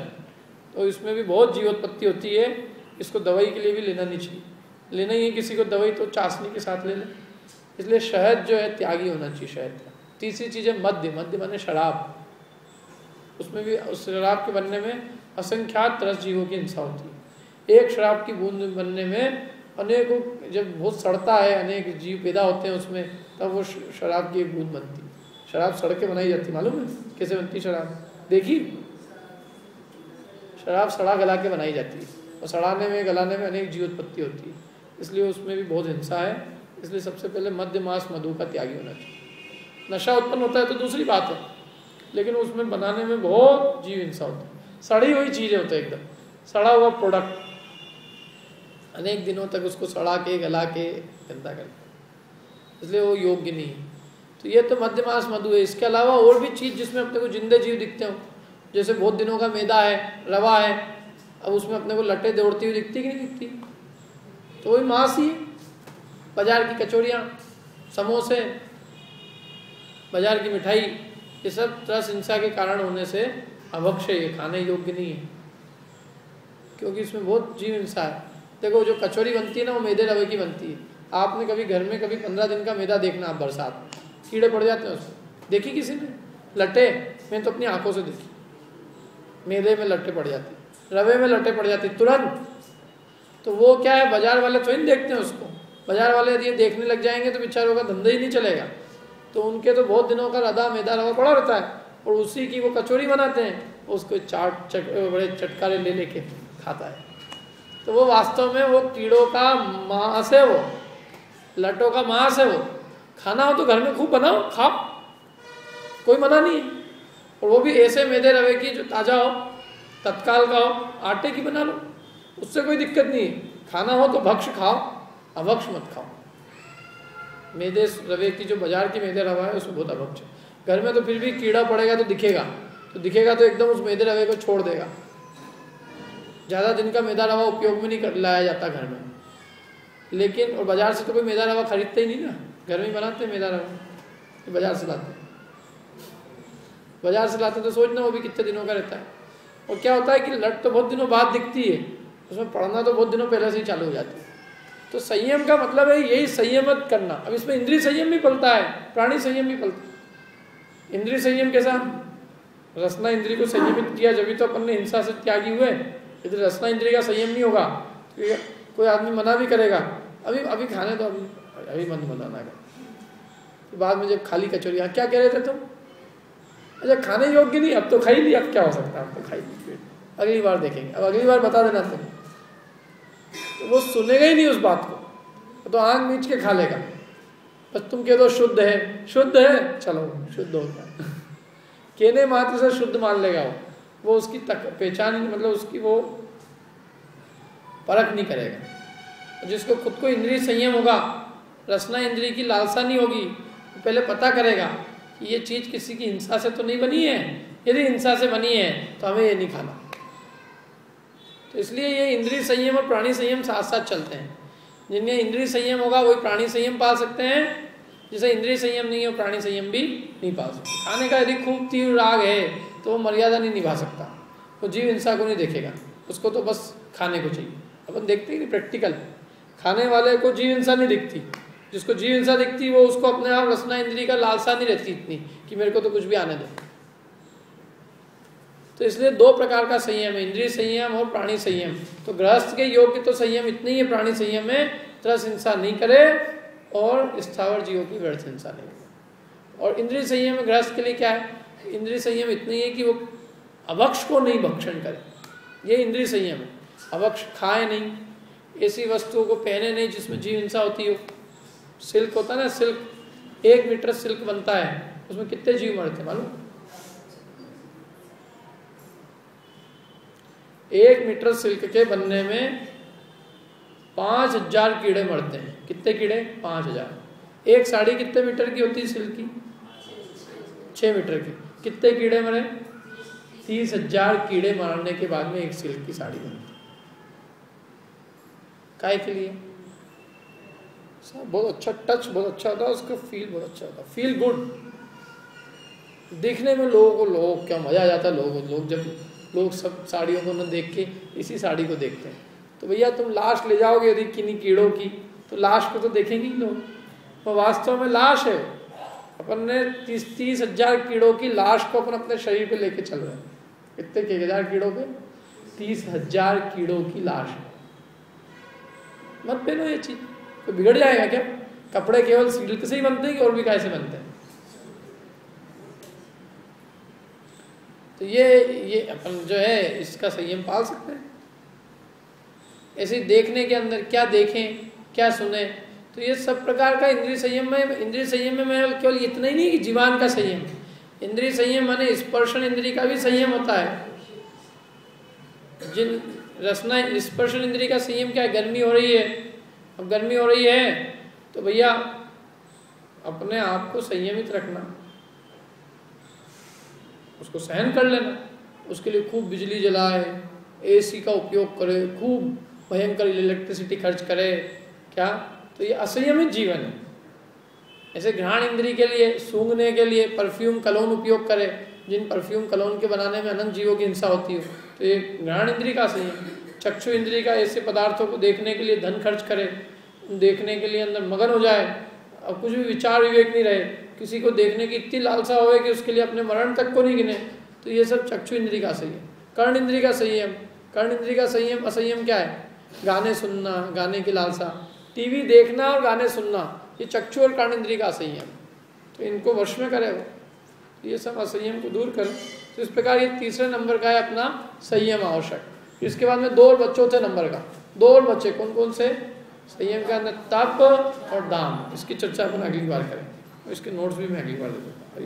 A: तो इसमें भी बहुत जीवोत्पत्ति होती है। इसको दवाई के लिए भी लेना नहीं चाहिए, लेना ही है किसी को दवाई तो चाशनी के साथ ले ले। इसलिए शहद जो है त्यागी होना चाहिए शहद का। तीसरी चीज़ है मद्य, मद्य माने शराब, उसमें भी उस शराब के बनने में असंख्यात रस जीवों की हिंसा होती है। एक शराब की बूंद बनने में अनेकों, जब बहुत सड़ता है अनेक जीव पैदा होते हैं उसमें, तब वो शराब की एक बूंद बनती है। शराब सड़ के बनाई जाती, मालूम है कैसे बनती शराब? देखी? शराब सड़ा गला के बनाई जाती है, और सड़ाने में गलाने में अनेक जीवोत्पत्ति होती है, इसलिए उसमें भी बहुत हिंसा है। इसलिए सबसे पहले मद्य मांस मधु का त्यागी होना चाहिए। नशा उत्पन्न होता है तो दूसरी बात है, लेकिन उसमें बनाने में बहुत जीव हिंसा होती है। सड़ी हुई चीज़ें होती है, एकदम सड़ा हुआ प्रोडक्ट, अनेक दिनों तक उसको सड़ा के गला के गंदा करते, इसलिए वो योग्य नहीं है। तो ये तो मध्य मांस मधु है। इसके अलावा और भी चीज़ जिसमें अपने को जिंदे जीव दिखते हो, जैसे बहुत दिनों का मैदा है, रवा है, अब उसमें अपने को लट्टे दौड़ती हुई दिखती कि नहीं दिखती? तो वही मांस ही है। बाजार की कचौड़ियाँ, समोसे, बाजार की मिठाई, ये सब त्रस हिंसा के कारण होने से अभक्ष्य, ये खाने योग्य नहीं है, क्योंकि इसमें बहुत जीव हिंसा है। देखो जो कचौड़ी बनती है ना, वो मैदे रवे की बनती है। आपने कभी घर में कभी 15 दिन का मैदा देखना, आप बरसात में कीड़े पड़ जाते हैं उसमें, देखी किसी ने? लट्टे, मैंने तो अपनी आंखों से देखी, मैदे में लट्टे पड़ जाती, रवे में लट्टे पड़ जाती तुरंत। तो वो क्या है, बाजार वाले तो नहीं देखते हैं उसको। बाजार वाले यदि देखने लग जाएंगे तो बेचारों का धंधा ही नहीं चलेगा। तो उनके तो बहुत दिनों का रदा मैदा रवा पड़ा रहता है, और उसी की वो कचौड़ी बनाते हैं, उसको बड़े चटकारे ले लेके खाता है। तो वो वास्तव में वो कीड़ों का मांस है, वो लट्टों का मांस है। वो खाना हो तो घर में खूब बनाओ, खाओ, कोई मना नहीं है। और वो भी ऐसे मैदे रवे की जो ताज़ा हो, तत्काल का हो, आटे की बना लो, उससे कोई दिक्कत नहीं है। खाना हो तो भक्ष खाओ, अभक्ष मत खाओ। मैदे रवे की जो बाजार की मैदे रवा है उसमें बहुत अभक्ष है। घर में तो फिर भी कीड़ा पड़ेगा तो दिखेगा, तो एकदम उस मैदे रवे को छोड़ देगा। ज़्यादा दिन का मैदा रवा उपयोग में नहीं लाया जाता घर में, लेकिन और बाजार से तो कोई मैदा रवा खरीदते ही नहीं ना, घर में ही बनाते हैं मैदा रवा, बाजार से लाते हैं। बाजार से लाते तो सोचना वो भी कितने दिनों का रहता है। और क्या होता है कि लट तो बहुत दिनों बाद दिखती है, उसमें पढ़ना तो बहुत दिनों पहले से ही चालू हो जाती है। तो संयम का मतलब है यही, संयम करना। अब इसमें इंद्रिय संयम भी पलता है, प्राणी संयम भी पलता है। इंद्रिय संयम कैसा? रसना इंद्रिय को संयमित किया, जब भी तो अपन ने हिंसा से त्यागी हुए। यदि रसना इंद्रिय का संयम नहीं होगा, तो कोई आदमी मना भी करेगा, अभी खाने तो अभी मन मनाना है, तो बाद में जब खाली कचौरियाँ, क्या कह रहे थे तुम? अच्छा खाने योग्य नहीं, अब तो खाई ली, अब क्या हो सकता है, अब तो खाई ली, अगली बार देखेंगे, अब अगली बार बता देना तुम। तो वो सुनेगा ही नहीं उस बात को, तो आंख मीच के खा लेगा। बस तुम कह दो शुद्ध है, शुद्ध है, चलो शुद्ध हो गया, कहने मात्र से शुद्ध मान लेगा वो उसकी पहचान, मतलब उसकी वो परख नहीं करेगा। जिसको खुद को इंद्रिय संयम होगा, रसना इंद्रिय की लालसा नहीं होगी, तो पहले पता करेगा कि ये चीज़ किसी की हिंसा से तो नहीं बनी है, यदि हिंसा से बनी है तो हमें ये नहीं खाना। तो इसलिए ये इंद्रिय संयम और प्राणी संयम साथ साथ चलते हैं। जिनमें इंद्रिय संयम होगा वही प्राणी संयम पाल सकते हैं, जिसे इंद्रिय संयम नहीं है वो प्राणी संयम भी नहीं पाल सकते। खाने का यदि खूब तीव्र राग है तो वो मर्यादा नहीं निभा सकता, वो जीव हिंसा को नहीं देखेगा, उसको तो बस खाने को चाहिए। अपन देखते ही नहीं प्रैक्टिकल, खाने वाले को जीव हिंसा नहीं दिखती, जिसको जीव हिंसा दिखती वो उसको अपने आप रसना इंद्रिय का लालसा नहीं रहती इतनी कि मेरे को तो कुछ भी आने दो, तो इसलिए दो प्रकार का संयम है, इंद्रिय संयम और प्राणी संयम। तो गृहस्थ के योग्य तो संयम इतनी ही है प्राणी संयम में, तरस हिंसा नहीं करे और स्थावर जीवों की व्यर्थ हिंसा नहीं करे। और इंद्रिय संयम में गृहस्थ के लिए क्या है, इंद्रिय संयम इतनी है कि वो अभक्ष को नहीं भक्षण करे, ये इंद्रिय संयम है। अभक्ष खाए नहीं, ऐसी वस्तुओं को पहने नहीं जिसमें जीव हिंसा होती हो। सिल्क होता है ना, सिल्क 1 मीटर सिल्क बनता है, उसमें कितने जीव मरते हैं मालूम? 1 मीटर सिल्क के बनने में 5000 कीड़े मरते हैं। कितने कीड़े? 5000। एक साड़ी कितने मीटर की होती है सिल्क की? 6 मीटर की। कितने कीड़े मरे? 30,000 कीड़े मारने के बाद में एक सिल्क की साड़ी बनती। काय के लिए? बहुत अच्छा टच, बहुत अच्छा होता है, उसका फील बहुत अच्छा होता है, फील गुड। देखने में लोगों को क्या मजा आ जाता है। लोग जब लोग सब साड़ियों को न देख के इसी साड़ी को देखते हैं, तो भैया तुम लाश ले जाओगे यदि किन्हीं कीड़ों की, तो लाश को तो देखेंगे ही लोग। वो वास्तव में लाश है। अपन ने 30,000 कीड़ों की लाश को अपन अपने शरीर पे लेके चल रहे हैं। कितने 1000 कीड़ों पे? 30,000 कीड़ों की लाश है। मत पहनो ये चीज, तो बिगड़ जाएगा क्या? कपड़े केवल सिल्क से ही बनते हैं कि और भी कैसे बनते हैं? तो ये अपन जो है इसका संयम पाल सकते हैं। ऐसे देखने के अंदर क्या देखें क्या सुने, तो ये सब प्रकार का इंद्रिय संयम में। इंद्रिय संयम में मैं केवल इतना ही नहीं कि जीवान का संयम, इंद्रिय संयम माने स्पर्शन इंद्रिय का भी संयम होता है। जिन रसना स्पर्शन इंद्रिय का संयम क्या है? गर्मी हो रही है, अब गर्मी हो रही है तो भैया अपने आप को संयमित रखना, उसको सहन कर लेना। उसके लिए खूब बिजली जलाए, एसी का उपयोग करे, खूब भयंकर इलेक्ट्रिसिटी खर्च करे, क्या? तो ये असंयमित जीवन है। ऐसे घ्राण इंद्रिय के लिए, सूंघने के लिए परफ्यूम कलोन उपयोग करे, जिन परफ्यूम कलोन के बनाने में अनंत जीवों की हिंसा होती हो, तो ये घ्राण इंद्रिय का संयम। चक्षु इंद्रिय का ऐसे पदार्थों को देखने के लिए धन खर्च करे, देखने के लिए अंदर मगन हो जाए, अब कुछ भी विचार विवेक नहीं रहे, किसी को देखने की इतनी लालसा होवे कि उसके लिए अपने मरण तक को नहीं गिने, तो ये सब चक्षु इंद्रिय का संयम। कर्ण इंद्रिय का संयम, कर्ण इंद्रिय का संयम असंयम क्या है? गाने सुनना, गाने की लालसा, टीवी देखना और गाने सुनना, ये चक्षु और कर्ण इंद्रिय का असंयम। तो इनको वश में करे वो, तो ये सब असंयम को दूर करे। तो इस प्रकार ये तीसरे नंबर का है अपना संयम आवश्यक। इसके बाद में 2 और चौथे नंबर का 2 और बच्चे कौन कौन से? संयम के अंदर तप और दान। इसकी चर्चा अपन अगली बार करें, इसके नोट्स भी मैं अगली बार दे दूँगा।